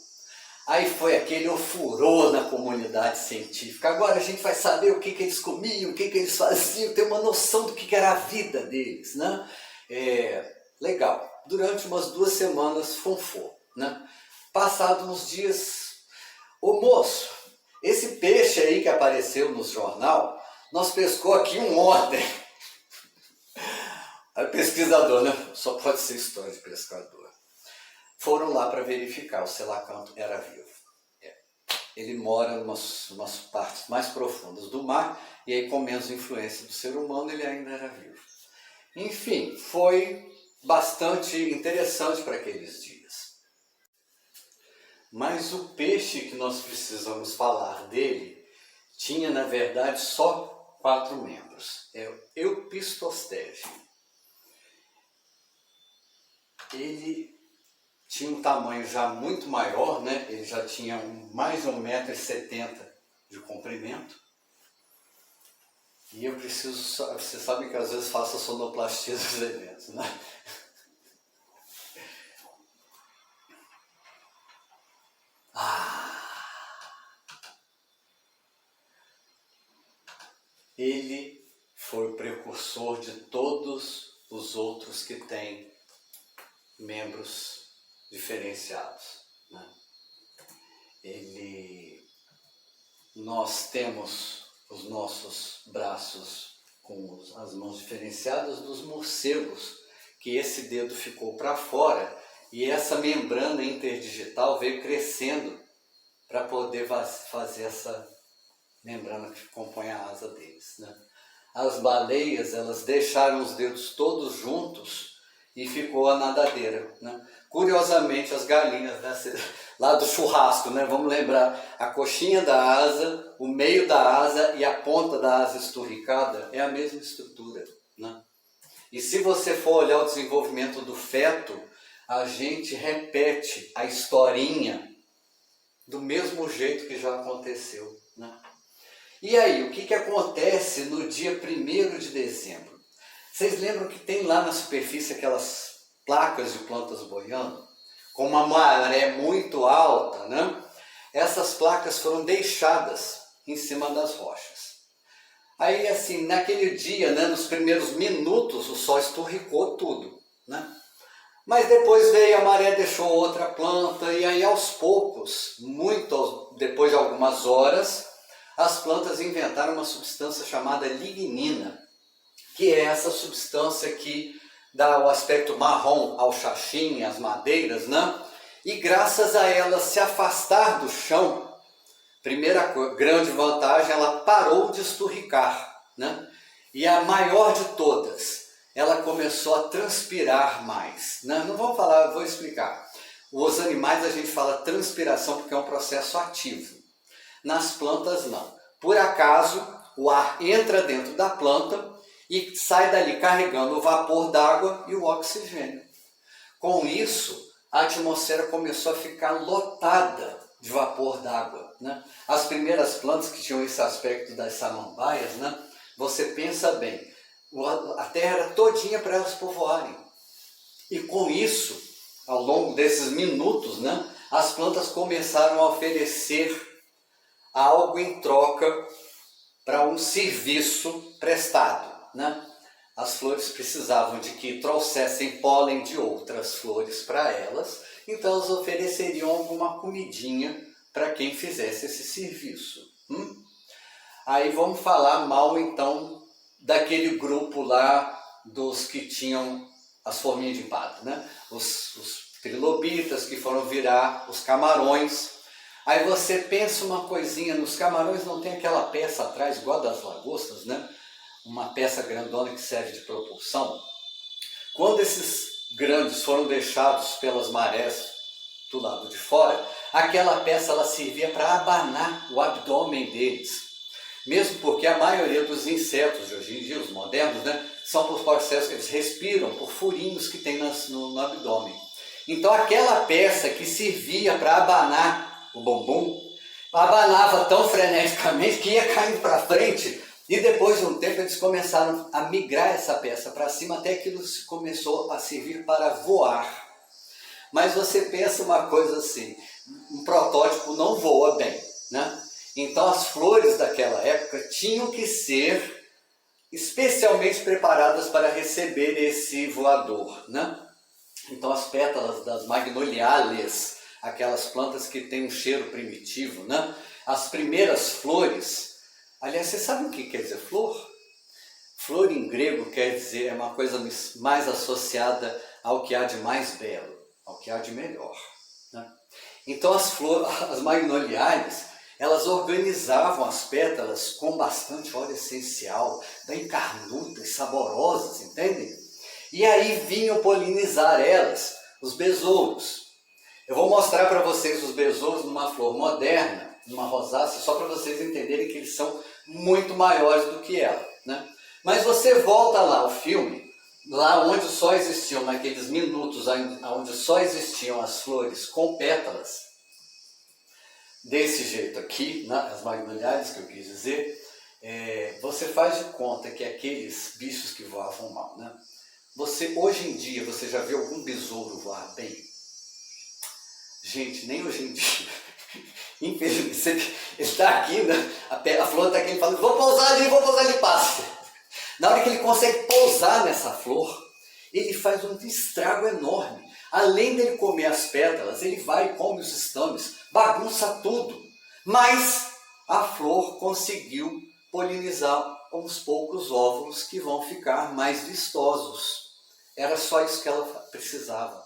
Aí foi aquele ofurô na comunidade científica. Agora a gente vai saber o que eles comiam, o que eles faziam, ter uma noção do que era a vida deles, né? Legal. Durante umas 2 semanas funfou, né? Passados uns dias, ô moço, esse peixe aí que apareceu no jornal, nós pescou aqui ontem. Aí pesquisador, né? Só pode ser história de pescador. Foram lá para verificar, o selacanto era vivo. Ele mora em umas partes mais profundas do mar, e aí com menos influência do ser humano ele ainda era vivo. Enfim, foi bastante interessante para aqueles dias. Mas o peixe que nós precisamos falar dele tinha na verdade só 4 membros. É o Eupistostege. Ele tinha um tamanho já muito maior, né? Ele já tinha mais de 1,70 m de comprimento. E eu preciso, vocês sabem que às vezes faço a sonoplastia dos eventos, né? Ele foi o precursor de todos os outros que têm membros diferenciados, né? Nós temos os nossos braços com as mãos diferenciadas dos morcegos, que esse dedo ficou para fora e essa membrana interdigital veio crescendo para poder fazer essa membrana que compõe a asa deles, né? As baleias, elas deixaram os dedos todos juntos e ficou a nadadeira, né? Curiosamente, as galinhas, né, lá do churrasco, né, vamos lembrar, a coxinha da asa, o meio da asa e a ponta da asa esturricada é a mesma estrutura, né? E se você for olhar o desenvolvimento do feto, a gente repete a historinha do mesmo jeito que já aconteceu, né? E aí, o que acontece no dia 1º de dezembro? Vocês lembram que tem lá na superfície aquelas placas de plantas boiando? Com uma maré muito alta, né? Essas placas foram deixadas em cima das rochas. Aí, assim, naquele dia, né, nos primeiros minutos, o sol esturricou tudo, né? Mas depois veio a maré, deixou outra planta, e aí aos poucos, depois de algumas horas, as plantas inventaram uma substância chamada lignina, que é essa substância que dá o aspecto marrom ao xaxim, às madeiras, né? E graças a ela se afastar do chão, primeira grande vantagem, ela parou de esturricar, né? E a maior de todas, ela começou a transpirar mais, né? Não vamos falar, vou explicar. Os animais a gente fala transpiração porque é um processo ativo. Nas plantas não. Por acaso, o ar entra dentro da planta e sai dali carregando o vapor d'água e o oxigênio. Com isso, a atmosfera começou a ficar lotada de vapor d'água, né? As primeiras plantas que tinham esse aspecto das samambaias, né? Você pensa bem, a terra era todinha para elas povoarem. E com isso, ao longo desses minutos, né, as plantas começaram a oferecer algo em troca para um serviço prestado, né? As flores precisavam de que trouxessem pólen de outras flores para elas, então elas ofereceriam alguma comidinha para quem fizesse esse serviço. Aí vamos falar mal então daquele grupo lá dos que tinham as forminhas de pato, né? Os trilobitas que foram virar os camarões. Aí você pensa uma coisinha, nos camarões não tem aquela peça atrás igual das lagostas, né? Uma peça grandona que serve de propulsão. Quando esses grandes foram deixados pelas marés do lado de fora, aquela peça ela servia para abanar o abdômen deles. Mesmo porque a maioria dos insetos de hoje em dia, os modernos, né, são por processos que eles respiram, por furinhos que tem no abdômen. Então aquela peça que servia para abanar o bumbum, abanava tão freneticamente que ia caindo para frente. E depois de um tempo eles começaram a migrar essa peça para cima, até que aquilo começou a servir para voar. Mas você pensa uma coisa assim, um protótipo não voa bem, né? Então as flores daquela época tinham que ser especialmente preparadas para receber esse voador, né? Então as pétalas das magnoliáceas, aquelas plantas que têm um cheiro primitivo, né? As primeiras flores. Aliás, você sabe o que quer dizer flor? Flor em grego quer dizer, é uma coisa mais associada ao que há de mais belo, ao que há de melhor, né? Então as magnoliáceas, elas organizavam as pétalas com bastante óleo essencial, bem carnudas, saborosas, entendem? E aí vinham polinizar elas, os besouros. Eu vou mostrar para vocês os besouros numa flor moderna, numa rosácea, só para vocês entenderem que eles são muito maiores do que ela, né? Mas você volta lá ao filme, lá onde só existiam, naqueles minutos onde só existiam as flores com pétalas, desse jeito aqui, né, as magnoliáceas que eu quis dizer, você faz de conta que aqueles bichos que voavam mal, né? Hoje em dia, você já viu algum besouro voar bem? Gente, nem hoje em dia. Infelizmente, ele está aqui, né? A flor está aqui, ele fala, vou pousar ali, passa. Na hora que ele consegue pousar nessa flor, ele faz um estrago enorme. Além dele comer as pétalas, ele vai e come os estames, bagunça tudo. Mas a flor conseguiu polinizar uns poucos óvulos que vão ficar mais vistosos. Era só isso que ela precisava.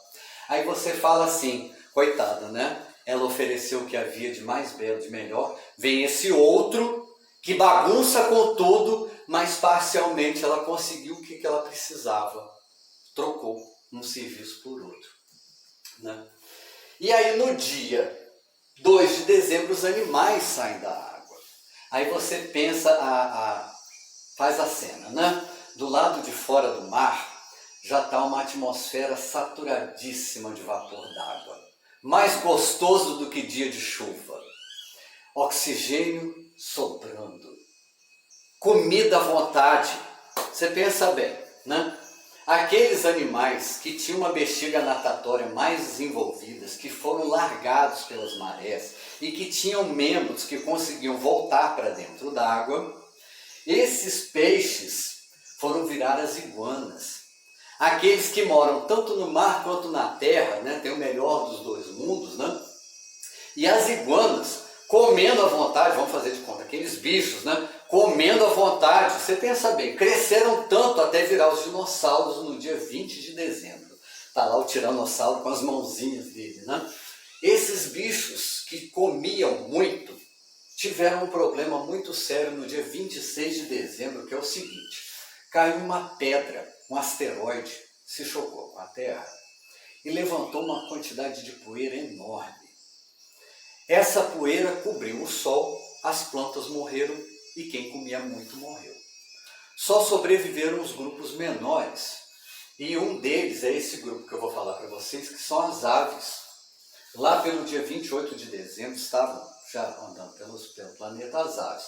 Aí você fala assim, coitada, né? ela ofereceu o que havia de mais belo, de melhor. Vem esse outro que bagunça com tudo, mas parcialmente ela conseguiu o que ela precisava. Trocou um serviço por outro, né? E aí no dia 2 de dezembro os animais saem da água. Aí você pensa, faz a cena, né? Do lado de fora do mar já está uma atmosfera saturadíssima de vapor d'água. Mais gostoso do que dia de chuva. Oxigênio sobrando. Comida à vontade. Você pensa bem, né? Aqueles animais que tinham uma bexiga natatória mais desenvolvidas, que foram largados pelas marés e que tinham membros que conseguiam voltar para dentro d'água, esses peixes foram virar as iguanas. Aqueles que moram tanto no mar quanto na terra, né? Tem o melhor dos dois mundos, né? E as iguanas, comendo à vontade, vamos fazer de conta, aqueles bichos, né? Comendo à vontade, você pensa bem, cresceram tanto até virar os dinossauros no dia 20 de dezembro. Está lá o tiranossauro com as mãozinhas dele, né? Esses bichos que comiam muito, tiveram um problema muito sério no dia 26 de dezembro, que é o seguinte: caiu uma pedra, um asteroide, se chocou com a Terra e levantou uma quantidade de poeira enorme. Essa poeira cobriu o sol, as plantas morreram e quem comia muito morreu. Só sobreviveram os grupos menores. E um deles é esse grupo que eu vou falar para vocês, que são as aves. Lá pelo dia 28 de dezembro estavam já andando pelo planeta as aves.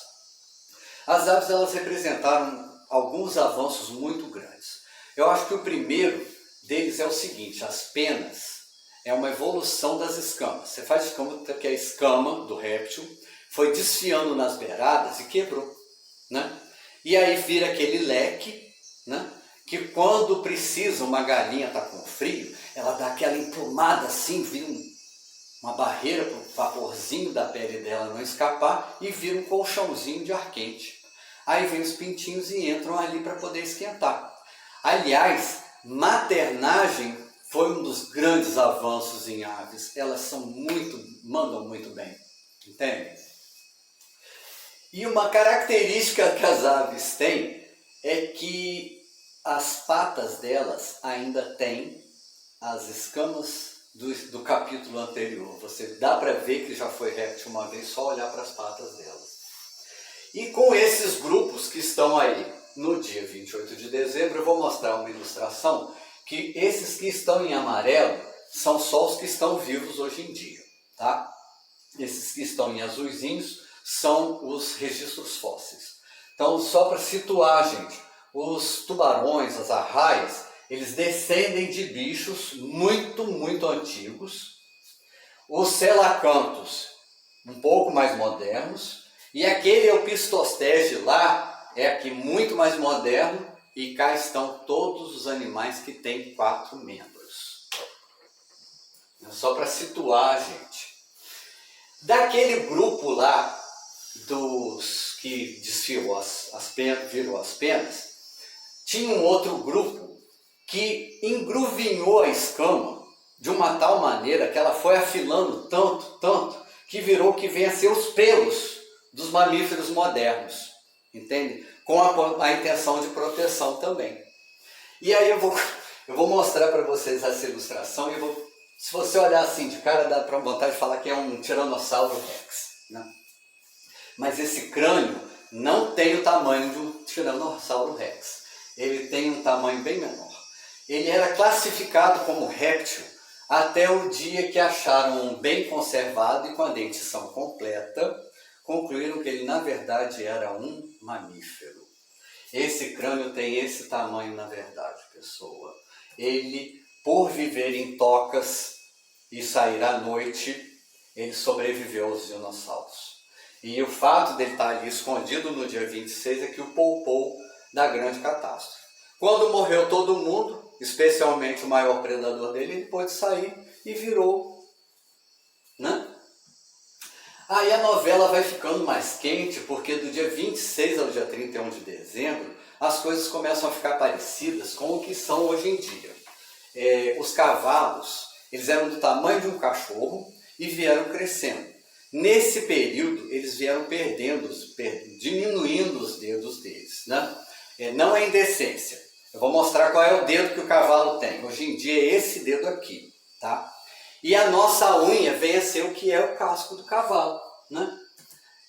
As aves, elas representaram alguns avanços muito grandes. Eu acho que o primeiro deles é o seguinte: as penas é uma evolução das escamas. Você faz de conta que a escama do réptil foi desfiando nas beiradas e quebrou, né? E aí vira aquele leque, né? Que quando precisa, uma galinha está com frio, ela dá aquela emplumada assim, vira uma barreira para o vaporzinho da pele dela não escapar e vira um colchãozinho de ar quente. Aí vem os pintinhos e entram ali para poder esquentar. Aliás, maternagem foi um dos grandes avanços em aves. Elas mandam muito bem, entende? E uma característica que as aves têm é que as patas delas ainda têm as escamas do capítulo anterior. Você dá para ver que já foi réptil uma vez, só olhar para as patas delas. E com esses grupos que estão aí no dia 28 de dezembro, eu vou mostrar uma ilustração que esses que estão em amarelo são só os que estão vivos hoje em dia, tá? Esses que estão em azulzinhos são os registros fósseis. Então, só para situar, gente, os tubarões, as arraias, eles descendem de bichos muito, muito antigos. Os selacantos, um pouco mais modernos. E aquele Eupistostege lá é aqui muito mais moderno. E cá estão todos os animais que têm 4 membros. Só para situar, gente. Daquele grupo lá, dos que desfiou virou as penas, tinha um outro grupo que engruvinhou a escama de uma tal maneira que ela foi afilando tanto, que virou que vem a ser os pelos dos mamíferos modernos, entende? Com a intenção de proteção também. E aí eu vou mostrar para vocês essa ilustração e se você olhar assim de cara, dá para vontade de falar que é um Tiranossauro Rex, né? Mas esse crânio não tem o tamanho de um Tiranossauro Rex. Ele tem um tamanho bem menor. Ele era classificado como réptil até o dia que acharam um bem conservado e com a dentição completa, concluíram que ele na verdade era um mamífero. Esse crânio tem esse tamanho na verdade, pessoa. Ele, por viver em tocas e sair à noite, ele sobreviveu aos dinossauros. E o fato dele estar ali escondido no dia 26 é que o poupou da grande catástrofe. Quando morreu todo mundo, especialmente o maior predador dele, ele pôde sair e virou, né? Aí a novela vai ficando mais quente, porque do dia 26 ao dia 31 de dezembro, as coisas começam a ficar parecidas com o que são hoje em dia. Os cavalos, eles eram do tamanho de um cachorro e vieram crescendo. Nesse período, eles vieram diminuindo os dedos deles, né? Não é indecência. Eu vou mostrar qual é o dedo que o cavalo tem. Hoje em dia é esse dedo aqui, tá? E a nossa unha vem a ser o que é o casco do cavalo, né?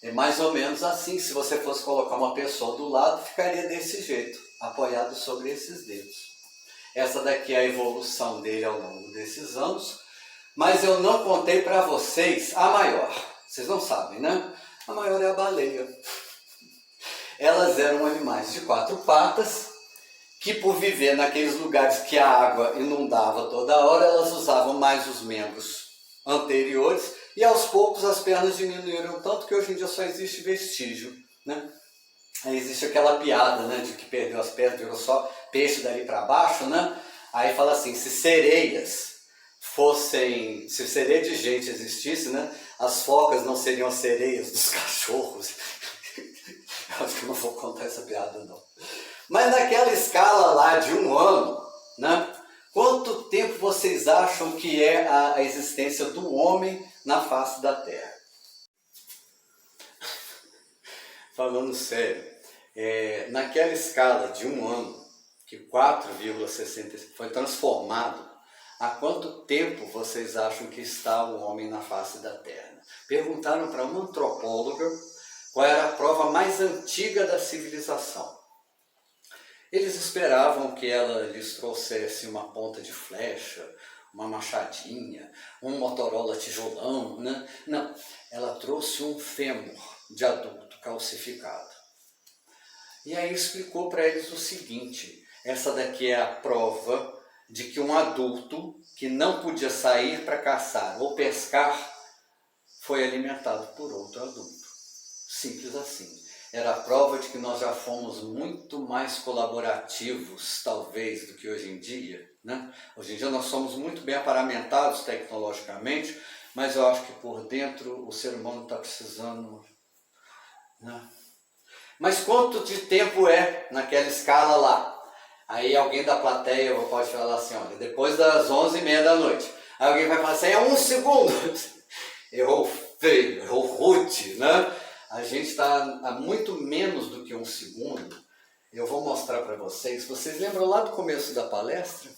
É mais ou menos assim. Se você fosse colocar uma pessoa do lado, ficaria desse jeito, apoiado sobre esses dedos. Essa daqui é a evolução dele ao longo desses anos. Mas eu não contei para vocês a maior. Vocês não sabem, né? A maior é a baleia. Elas eram animais de 4 patas, que por viver naqueles lugares que a água inundava toda hora, elas usavam mais os membros anteriores e aos poucos as pernas diminuíram tanto que hoje em dia só existe vestígio, né? Aí existe aquela piada, né, de que perdeu as pernas, virou só peixe dali para baixo, né? Aí fala assim, se sereia de gente existisse, né, as focas não seriam as sereias dos cachorros. Eu acho que não vou contar essa piada não. Mas naquela escala lá de 1 ano, né, quanto tempo vocês acham que é a existência do homem na face da Terra? Falando sério, naquela escala de 1 ano, que 4,60 foi transformado, há quanto tempo vocês acham que está o homem na face da Terra? Perguntaram para uma antropóloga qual era a prova mais antiga da civilização. Eles esperavam que ela lhes trouxesse uma ponta de flecha, uma machadinha, um Motorola tijolão, né? Não, ela trouxe um fêmur de adulto calcificado. E aí explicou para eles o seguinte, essa daqui é a prova de que um adulto que não podia sair para caçar ou pescar foi alimentado por outro adulto. Simples assim. Era a prova de que nós já fomos muito mais colaborativos, talvez, do que hoje em dia, né? Hoje em dia nós somos muito bem aparamentados tecnologicamente, mas eu acho que por dentro o ser humano está precisando, né? Mas quanto de tempo é naquela escala lá? Aí alguém da plateia pode falar assim, olha, depois das 11h30 da noite. Aí alguém vai falar assim, é 1 segundo. Errou feio, errou rude, né? A gente está a muito menos do que 1 segundo. Eu vou mostrar para vocês. Vocês lembram lá do começo da palestra?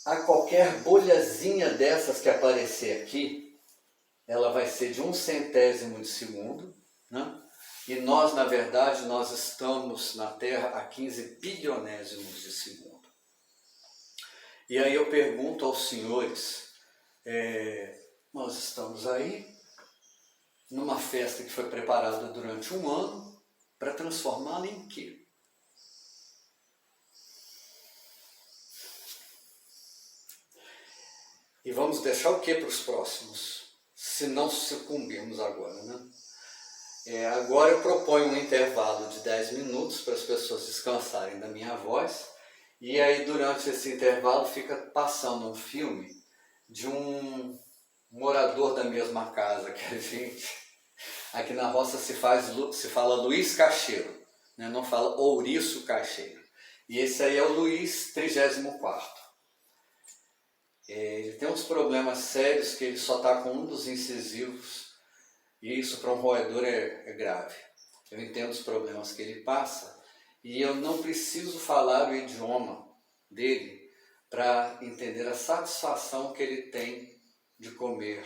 A qualquer bolhazinha dessas que aparecer aqui, ela vai ser de 1/100º de segundo, né? E nós, na verdade, nós estamos na Terra a 15 bilionésimos de segundo. E aí eu pergunto aos senhores, nós estamos aí numa festa que foi preparada durante 1 ano para transformá-la em quê? E vamos deixar o que para os próximos, se não sucumbirmos agora, né? Agora eu proponho um intervalo de 10 minutos para as pessoas descansarem da minha voz, e aí durante esse intervalo fica passando um filme de um morador da mesma casa que a gente. Aqui na roça se fala Luiz Cacheiro, né? Não fala Ouriço Cacheiro. E esse aí é o Luiz 34º. Ele tem uns problemas sérios que ele só está com um dos incisivos, e isso para um roedor é grave. Eu entendo os problemas que ele passa, e eu não preciso falar o idioma dele para entender a satisfação que ele tem de comer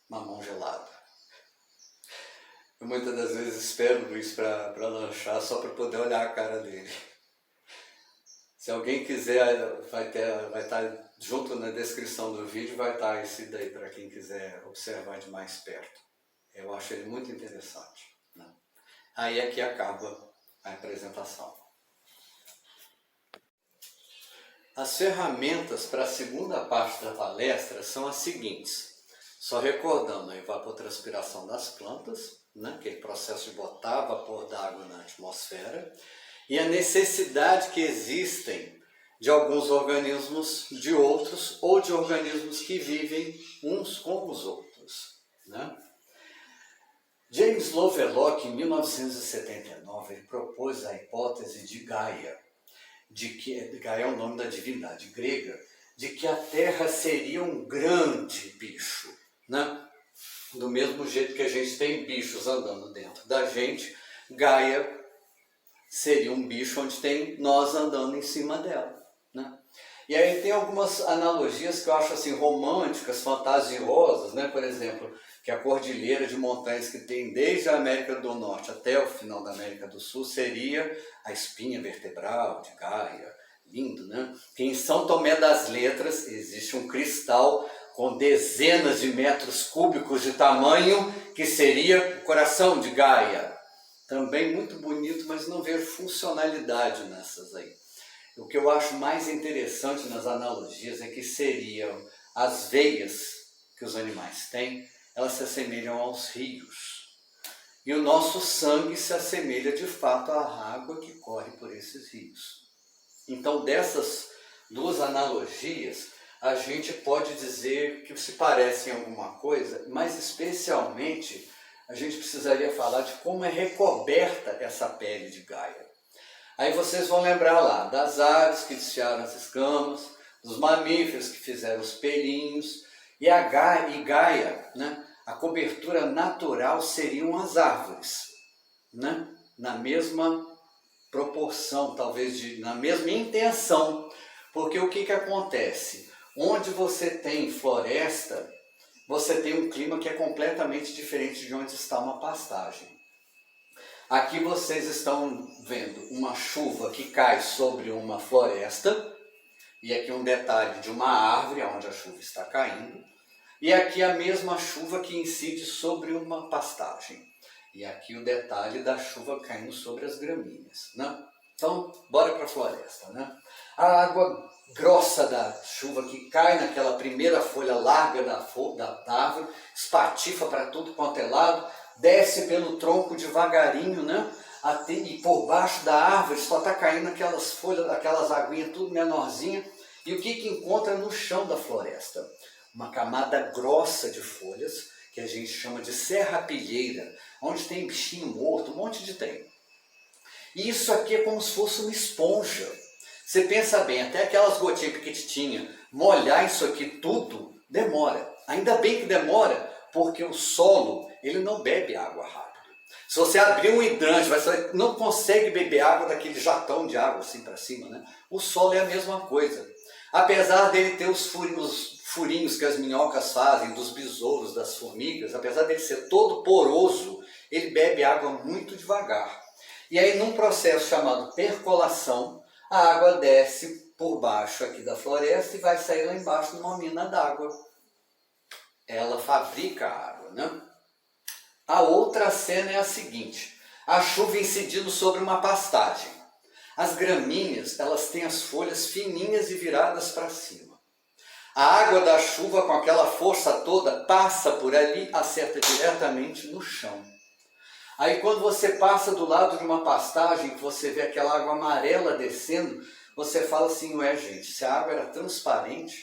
mamão gelado. Eu muitas das vezes espero o Luiz para lanchar só para poder olhar a cara dele. Se alguém quiser, vai estar junto na descrição do vídeo, vai estar esse daí para quem quiser observar de mais perto. Eu acho ele muito interessante, né? Aí aqui acaba a apresentação. As ferramentas para a segunda parte da palestra são as seguintes. Só recordando a evapotranspiração das plantas, né? Aquele processo de botar vapor d'água na atmosfera, e a necessidade que existem de alguns organismos de outros, ou de organismos que vivem uns com os outros, né? James Lovelock, em 1979, ele propôs a hipótese de Gaia, de que Gaia é o nome da divindade grega, de que a Terra seria um grande bicho, né? Do mesmo jeito que a gente tem bichos andando dentro da gente, Gaia seria um bicho onde tem nós andando em cima dela, né? E aí tem algumas analogias que eu acho assim românticas, fantasiosas, né? Por exemplo, que a cordilheira de montanhas que tem desde a América do Norte até o final da América do Sul seria a espinha vertebral de Gaia. Lindo, né? Que em São Tomé das Letras existe um cristal com dezenas de metros cúbicos de tamanho, que seria o coração de Gaia. Também muito bonito, mas não vejo funcionalidade nessas aí. O que eu acho mais interessante nas analogias é que seriam as veias que os animais têm, elas se assemelham aos rios. E o nosso sangue se assemelha de fato à água que corre por esses rios. Então, dessas duas analogias, a gente pode dizer que se parecem em alguma coisa, mas especialmente a gente precisaria falar de como é recoberta essa pele de Gaia. Aí vocês vão lembrar lá das aves que desfiaram as escamas, dos mamíferos que fizeram os pelinhos, e Gaia, né, a cobertura natural seriam as árvores, né, na mesma proporção, talvez na mesma intenção, porque o que acontece? Onde você tem floresta, você tem um clima que é completamente diferente de onde está uma pastagem. Aqui vocês estão vendo uma chuva que cai sobre uma floresta, e aqui um detalhe de uma árvore onde a chuva está caindo, e aqui a mesma chuva que incide sobre uma pastagem. E aqui o detalhe da chuva caindo sobre as gramíneas, né? Então, bora para a floresta, né? A água grossa da chuva que cai naquela primeira folha larga da árvore, espatifa para tudo quanto é lado, desce pelo tronco devagarinho, né? E por baixo da árvore só está caindo aquelas folhas, aquelas aguinhas tudo menorzinha. E o que encontra no chão da floresta? Uma camada grossa de folhas, que a gente chama de serrapilheira, onde tem bichinho morto, um monte de trem. E isso aqui é como se fosse uma esponja. Você pensa bem, até aquelas gotinhas pequititinhas, molhar isso aqui tudo, demora. Ainda bem que demora, porque o solo, ele não bebe água rápido. Se você abrir um hidrante, você não consegue beber água daquele jatão de água assim para cima, né? O solo é a mesma coisa. Apesar dele ter os furinhos que as minhocas fazem, dos besouros, das formigas, apesar dele ser todo poroso, ele bebe água muito devagar. E aí, num processo chamado percolação, a água desce por baixo aqui da floresta e vai sair lá embaixo numa mina d'água. Ela fabrica a água, né? A outra cena é a seguinte: a chuva incidindo sobre uma pastagem. As gramíneas, elas têm as folhas fininhas e viradas para cima. A água da chuva, com aquela força toda, passa por ali, acerta diretamente no chão. Aí quando você passa do lado de uma pastagem, que você vê aquela água amarela descendo, você fala assim: ué, gente, se a água era transparente,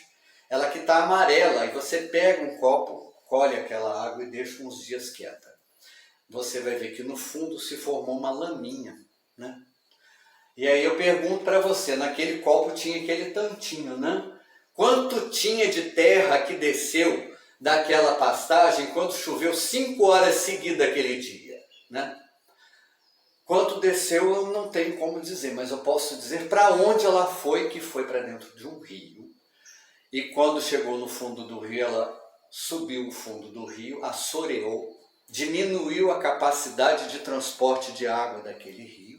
ela aqui está amarela. Aí você pega um copo, colhe aquela água e deixa uns dias quieta. Você vai ver que no fundo se formou uma laminha, né? E aí eu pergunto para você, naquele copo tinha aquele tantinho, né? Quanto tinha de terra que desceu daquela pastagem quando choveu 5 horas seguidas aquele dia, né? Quanto desceu eu não tenho como dizer, mas eu posso dizer para onde ela foi, que foi para dentro de um rio. E quando chegou no fundo do rio, ela subiu o fundo do rio, assoreou, diminuiu a capacidade de transporte de água daquele rio.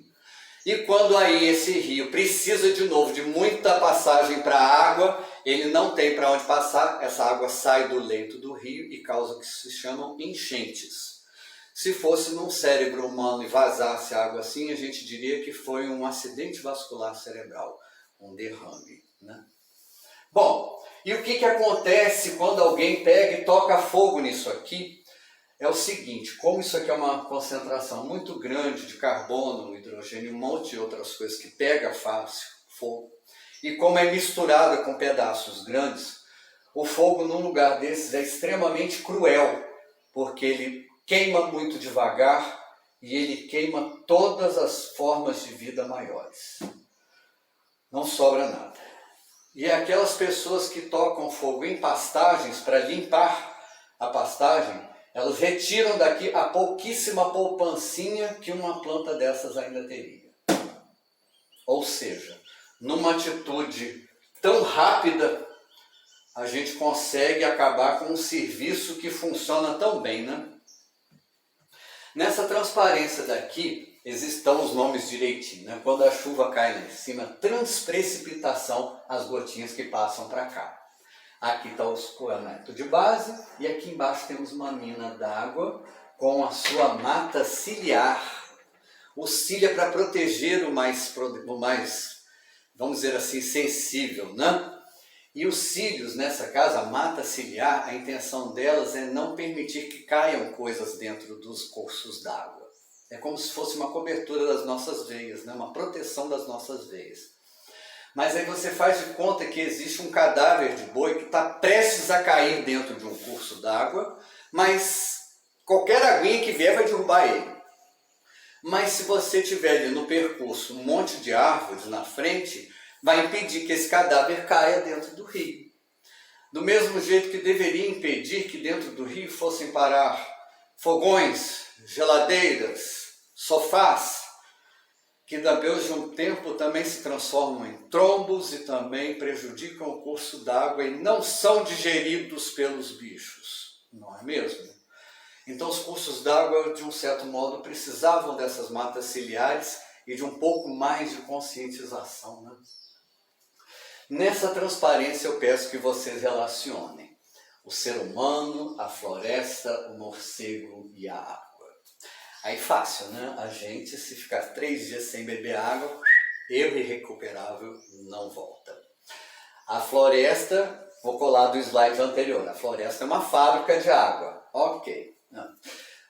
E quando aí esse rio precisa de novo de muita passagem para a água, ele não tem para onde passar, essa água sai do leito do rio e causa o que se chamam enchentes. Se fosse num cérebro humano e vazasse água assim, a gente diria que foi um acidente vascular cerebral, um derrame, né? Bom, e o que acontece quando alguém pega e toca fogo nisso aqui? É o seguinte: como isso aqui é uma concentração muito grande de carbono, hidrogênio, um monte de outras coisas que pega fácil fogo, e como é misturado com pedaços grandes, o fogo num lugar desses é extremamente cruel, porque ele queima muito devagar e ele queima todas as formas de vida maiores. Não sobra nada. E aquelas pessoas que tocam fogo em pastagens para limpar a pastagem, elas retiram daqui a pouquíssima poupancinha que uma planta dessas ainda teria. Ou seja, numa atitude tão rápida, a gente consegue acabar com um serviço que funciona tão bem, né? Nessa transparência daqui, estão os nomes direitinho, né? Quando a chuva cai lá em cima, transprecipitação, as gotinhas que passam para cá. Aqui está o escoamento de base e aqui embaixo temos uma mina d'água com a sua mata ciliar. O cílio é para proteger o mais, vamos dizer assim, sensível, né? E os cílios, nessa casa, a mata ciliar, a intenção delas é não permitir que caiam coisas dentro dos cursos d'água. É como se fosse uma cobertura das nossas veias, né? Uma proteção das nossas veias. Mas aí você faz de conta que existe um cadáver de boi que está prestes a cair dentro de um curso d'água, mas qualquer aguinha que vier vai derrubar ele. Mas se você tiver ali no percurso um monte de árvores na frente, vai impedir que esse cadáver caia dentro do rio. Do mesmo jeito que deveria impedir que dentro do rio fossem parar fogões, geladeiras, sofás, que depois de um tempo também se transformam em trombos e também prejudicam o curso d'água e não são digeridos pelos bichos, não é mesmo? Então os cursos d'água, de um certo modo, precisavam dessas matas ciliares e de um pouco mais de conscientização, né? Nessa transparência eu peço que vocês relacionem o ser humano, a floresta, o morcego e a água. Aí fácil, né? A gente, se ficar 3 dias sem beber água, erro irrecuperável, não volta. A floresta, vou colar do slide anterior, a floresta é uma fábrica de água, ok. Não.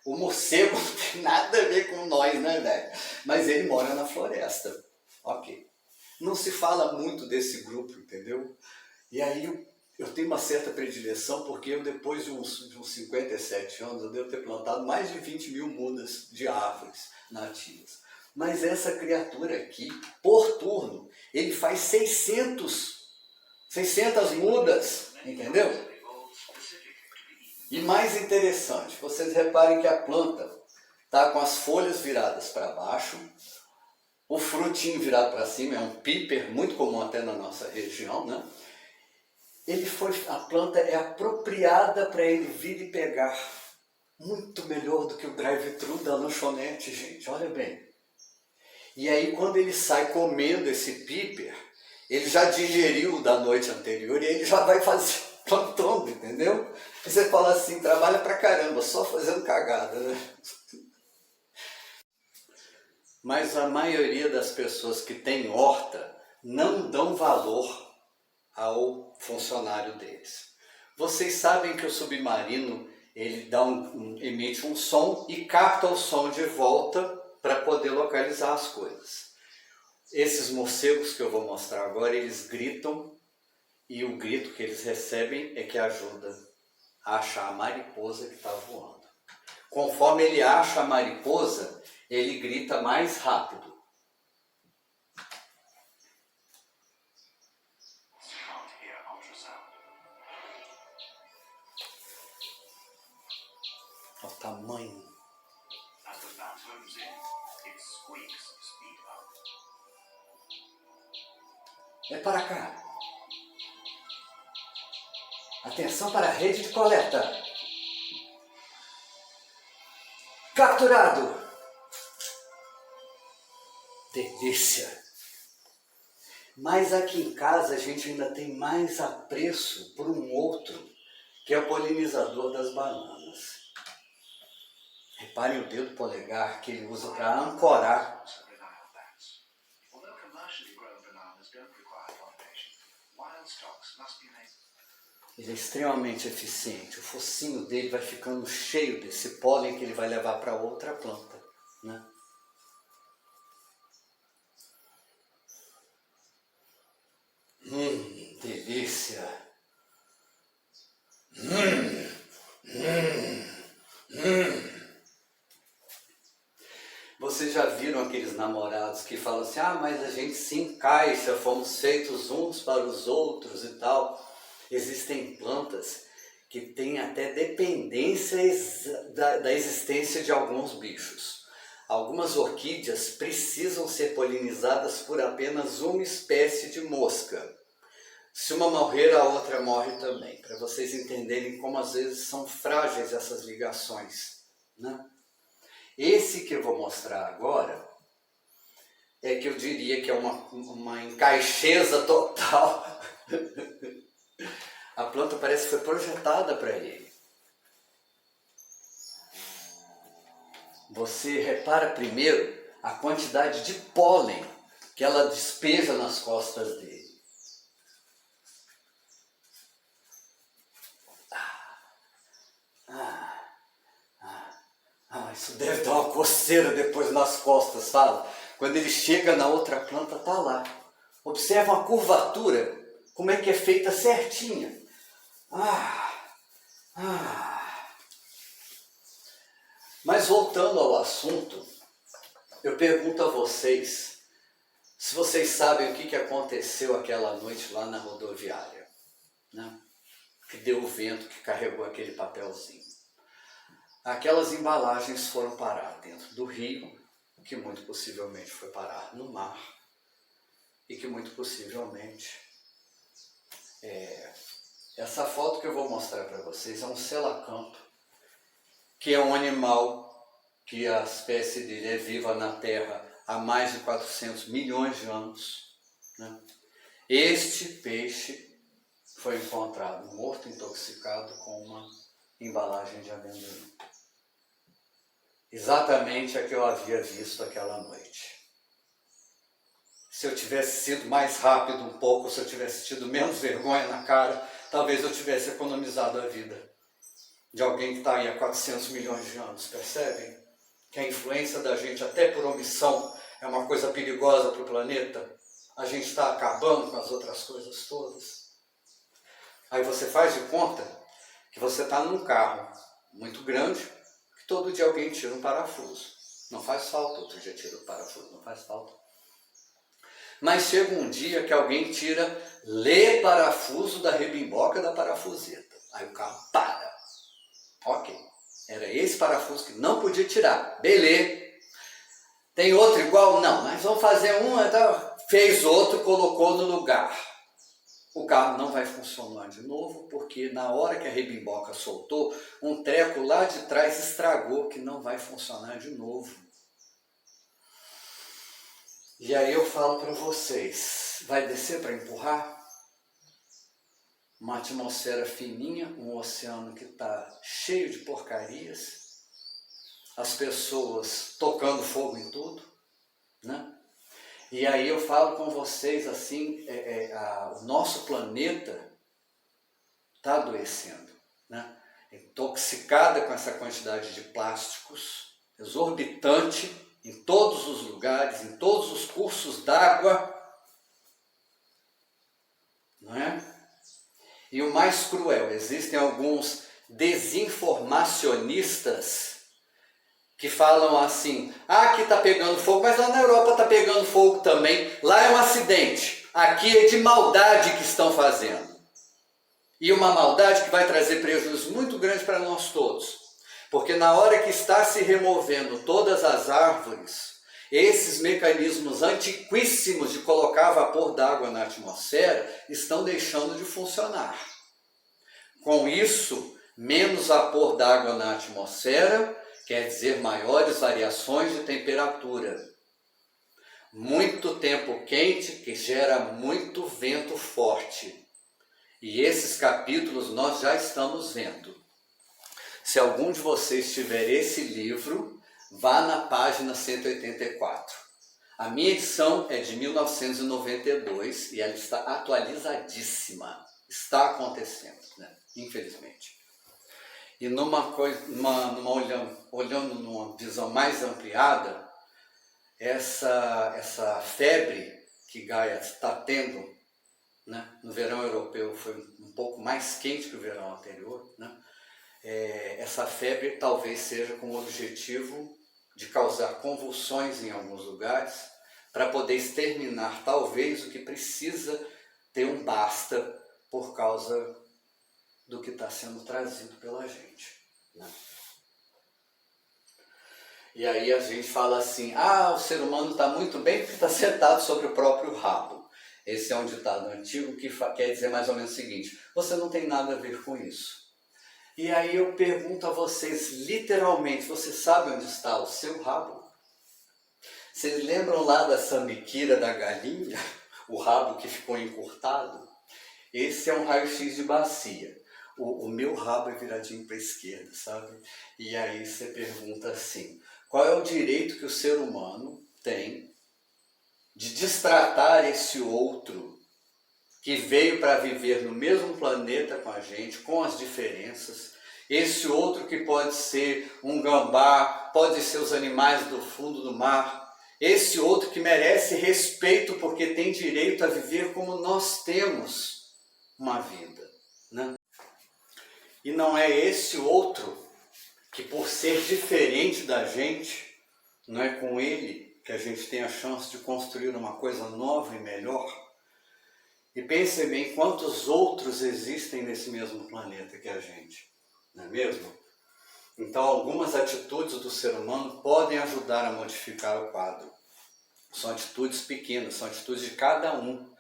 O morcego não tem nada a ver com nós, né, velho? Mas ele mora na floresta, ok. Não se fala muito desse grupo, entendeu? E aí eu tenho uma certa predileção, porque eu, depois de uns 57 anos, eu devo ter plantado mais de 20 mil mudas de árvores nativas. Mas essa criatura aqui, por turno, ele faz 600 mudas, entendeu? E mais interessante, vocês reparem que a planta está com as folhas viradas para baixo, o frutinho virado para cima, é um píper, muito comum até na nossa região, né? A planta é apropriada para ele vir e pegar. Muito melhor do que o drive-thru da lanchonete, gente, olha bem. E aí quando ele sai comendo esse píper, ele já digeriu da noite anterior e ele já vai fazer plantando, entendeu? E você fala assim, trabalha pra caramba, só fazendo cagada, né? Mas a maioria das pessoas que tem horta não dão valor ao funcionário deles. Vocês sabem que o submarino ele emite um som e capta o som de volta para poder localizar as coisas. Esses morcegos que eu vou mostrar agora, eles gritam e o grito que eles recebem é que ajuda a achar a mariposa que está voando. Conforme ele acha a mariposa, ele grita mais rápido. Olha o tamanho. É para cá. Atenção para a rede de coleta. Capturado. Delícia. Mas aqui em casa a gente ainda tem mais apreço por um outro, que é o polinizador das bananas. Reparem o dedo polegar que ele usa para ancorar. Ele é extremamente eficiente. O focinho dele vai ficando cheio desse pólen que ele vai levar para outra planta, né? Delícia! Vocês já viram aqueles namorados que falam assim, ah, mas a gente se encaixa, fomos feitos uns para os outros e tal. Existem plantas que têm até dependência da existência de alguns bichos. Algumas orquídeas precisam ser polinizadas por apenas uma espécie de mosca. Se uma morrer, a outra morre também, para vocês entenderem como às vezes são frágeis essas ligações, né? Esse que eu vou mostrar agora é que eu diria que é uma encaixeza total. A planta parece que foi projetada para ele. Você repara primeiro a quantidade de pólen que ela despeja nas costas dele. Isso deve dar uma coceira depois nas costas, fala. Quando ele chega na outra planta, tá lá. Observa a curvatura, como é que é feita certinha. Mas voltando ao assunto, eu pergunto a vocês, se vocês sabem o que aconteceu aquela noite lá na rodoviária, né? Que deu o vento que carregou aquele papelzinho. Aquelas embalagens foram parar dentro do rio, que muito possivelmente foi parar no mar, e que muito possivelmente essa foto que eu vou mostrar para vocês é um selacanto, que é um animal que a espécie dele é viva na Terra há mais de 400 milhões de anos, né? Este peixe foi encontrado morto, intoxicado com uma embalagem de amendoim. Exatamente a que eu havia visto aquela noite. Se eu tivesse sido mais rápido um pouco, se eu tivesse tido menos vergonha na cara, talvez eu tivesse economizado a vida de alguém que está aí há 400 milhões de anos, percebem? Que a influência da gente, até por omissão, é uma coisa perigosa para o planeta. A gente está acabando com as outras coisas todas. Aí você faz de conta que você está num carro muito grande, que todo dia alguém tira um parafuso. Não faz falta, outro dia tira o parafuso, não faz falta. Mas chega um dia que alguém tira parafuso da rebimboca da parafuseta. Aí o carro para. Ok, era esse parafuso que não podia tirar. Beleza. Tem outro igual? Não, mas vamos fazer um. Então, fez outro, colocou no lugar. O carro não vai funcionar de novo, porque na hora que a rebimboca soltou, um treco lá de trás estragou, que não vai funcionar de novo. E aí eu falo para vocês, vai descer para empurrar? Uma atmosfera fininha, um oceano que está cheio de porcarias, as pessoas tocando fogo em tudo, né? E aí eu falo com vocês assim, o nosso planeta está adoecendo, né? Intoxicada com essa quantidade de plásticos, exorbitante em todos os lugares, em todos os cursos d'água, não é? E o mais cruel, existem alguns desinformacionistas que falam assim, aqui está pegando fogo, mas lá na Europa está pegando fogo também, lá é um acidente, aqui é de maldade que estão fazendo. E uma maldade que vai trazer prejuízo muito grande para nós todos. Porque na hora que está se removendo todas as árvores, esses mecanismos antiquíssimos de colocar vapor d'água na atmosfera estão deixando de funcionar. Com isso, menos vapor d'água na atmosfera, quer dizer maiores variações de temperatura. Muito tempo quente que gera muito vento forte. E esses capítulos nós já estamos vendo. Se algum de vocês tiver esse livro, vá na página 184. A minha edição é de 1992 e ela está atualizadíssima. Está acontecendo, né? Infelizmente. E olhando numa visão mais ampliada, essa febre que Gaia está tendo, né? No verão europeu foi um pouco mais quente que o verão anterior, né? Essa febre talvez seja com o objetivo de causar convulsões em alguns lugares, para poder exterminar talvez o que precisa ter um basta por causa do que está sendo trazido pela gente, né? E aí a gente fala assim, o ser humano está muito bem porque está sentado sobre o próprio rabo. Esse é um ditado antigo que quer dizer mais ou menos o seguinte, você não tem nada a ver com isso. E aí eu pergunto a vocês, literalmente, você sabe onde está o seu rabo? Vocês lembram lá da sambiquira da galinha? O rabo que ficou encurtado? Esse é um raio-x de bacia. O meu rabo é viradinho para a esquerda, sabe? E aí você pergunta assim, qual é o direito que o ser humano tem de destratar esse outro que veio para viver no mesmo planeta com a gente, com as diferenças, esse outro que pode ser um gambá, pode ser os animais do fundo do mar, esse outro que merece respeito porque tem direito a viver como nós temos uma vida, né? E não é esse outro que, por ser diferente da gente, não é com ele que a gente tem a chance de construir uma coisa nova e melhor? E pense bem quantos outros existem nesse mesmo planeta que a gente, não é mesmo? Então algumas atitudes do ser humano podem ajudar a modificar o quadro. São atitudes pequenas, são atitudes de cada um.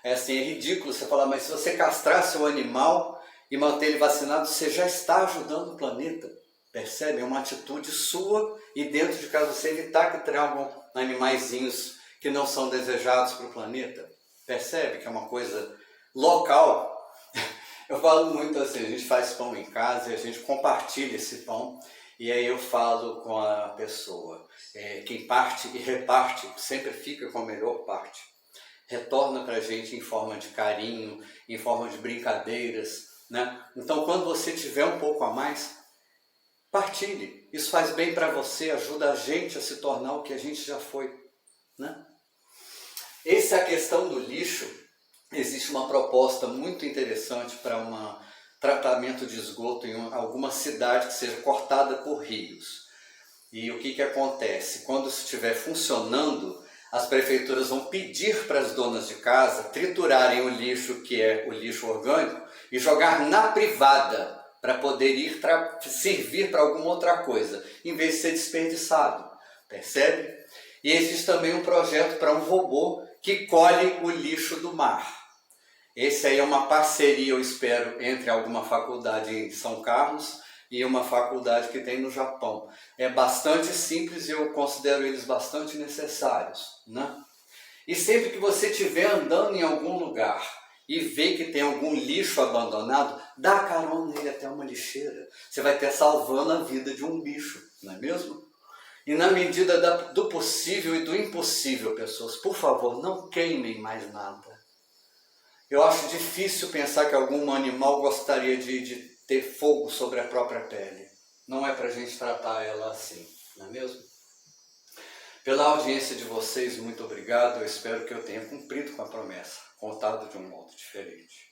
É assim, é ridículo você falar, mas se você castrar seu animal e manter ele vacinado, você já está ajudando o planeta. Percebe? É uma atitude sua e dentro de casa você evitar que tragam animaizinhos que não são desejados para o planeta. Percebe que é uma coisa local? Eu falo muito assim, a gente faz pão em casa e a gente compartilha esse pão e aí eu falo com a pessoa, quem parte e reparte sempre fica com a melhor parte. Retorna para a gente em forma de carinho, em forma de brincadeiras, né? Então quando você tiver um pouco a mais, partilhe. Isso faz bem para você, ajuda a gente a se tornar o que a gente já foi, né? Essa é a questão do lixo. Existe uma proposta muito interessante para um tratamento de esgoto em alguma cidade que seja cortada por rios. E o que acontece? Quando isso estiver funcionando, as prefeituras vão pedir para as donas de casa triturarem o lixo, que é o lixo orgânico, e jogar na privada, para poder servir para alguma outra coisa, em vez de ser desperdiçado. Percebe? E existe também um projeto para um robô que colhe o lixo do mar. Esse aí é uma parceria, eu espero, entre alguma faculdade em São Carlos e uma faculdade que tem no Japão. É bastante simples e eu considero eles bastante necessários, né? E sempre que você estiver andando em algum lugar e ver que tem algum lixo abandonado, dá carona nele até uma lixeira. Você vai estar salvando a vida de um bicho, não é mesmo? E na medida do possível e do impossível, pessoas, por favor, não queimem mais nada. Eu acho difícil pensar que algum animal gostaria de ter fogo sobre a própria pele. Não é para a gente tratar ela assim, não é mesmo? Pela audiência de vocês, muito obrigado. Eu espero que eu tenha cumprido com a promessa, contado de um modo diferente.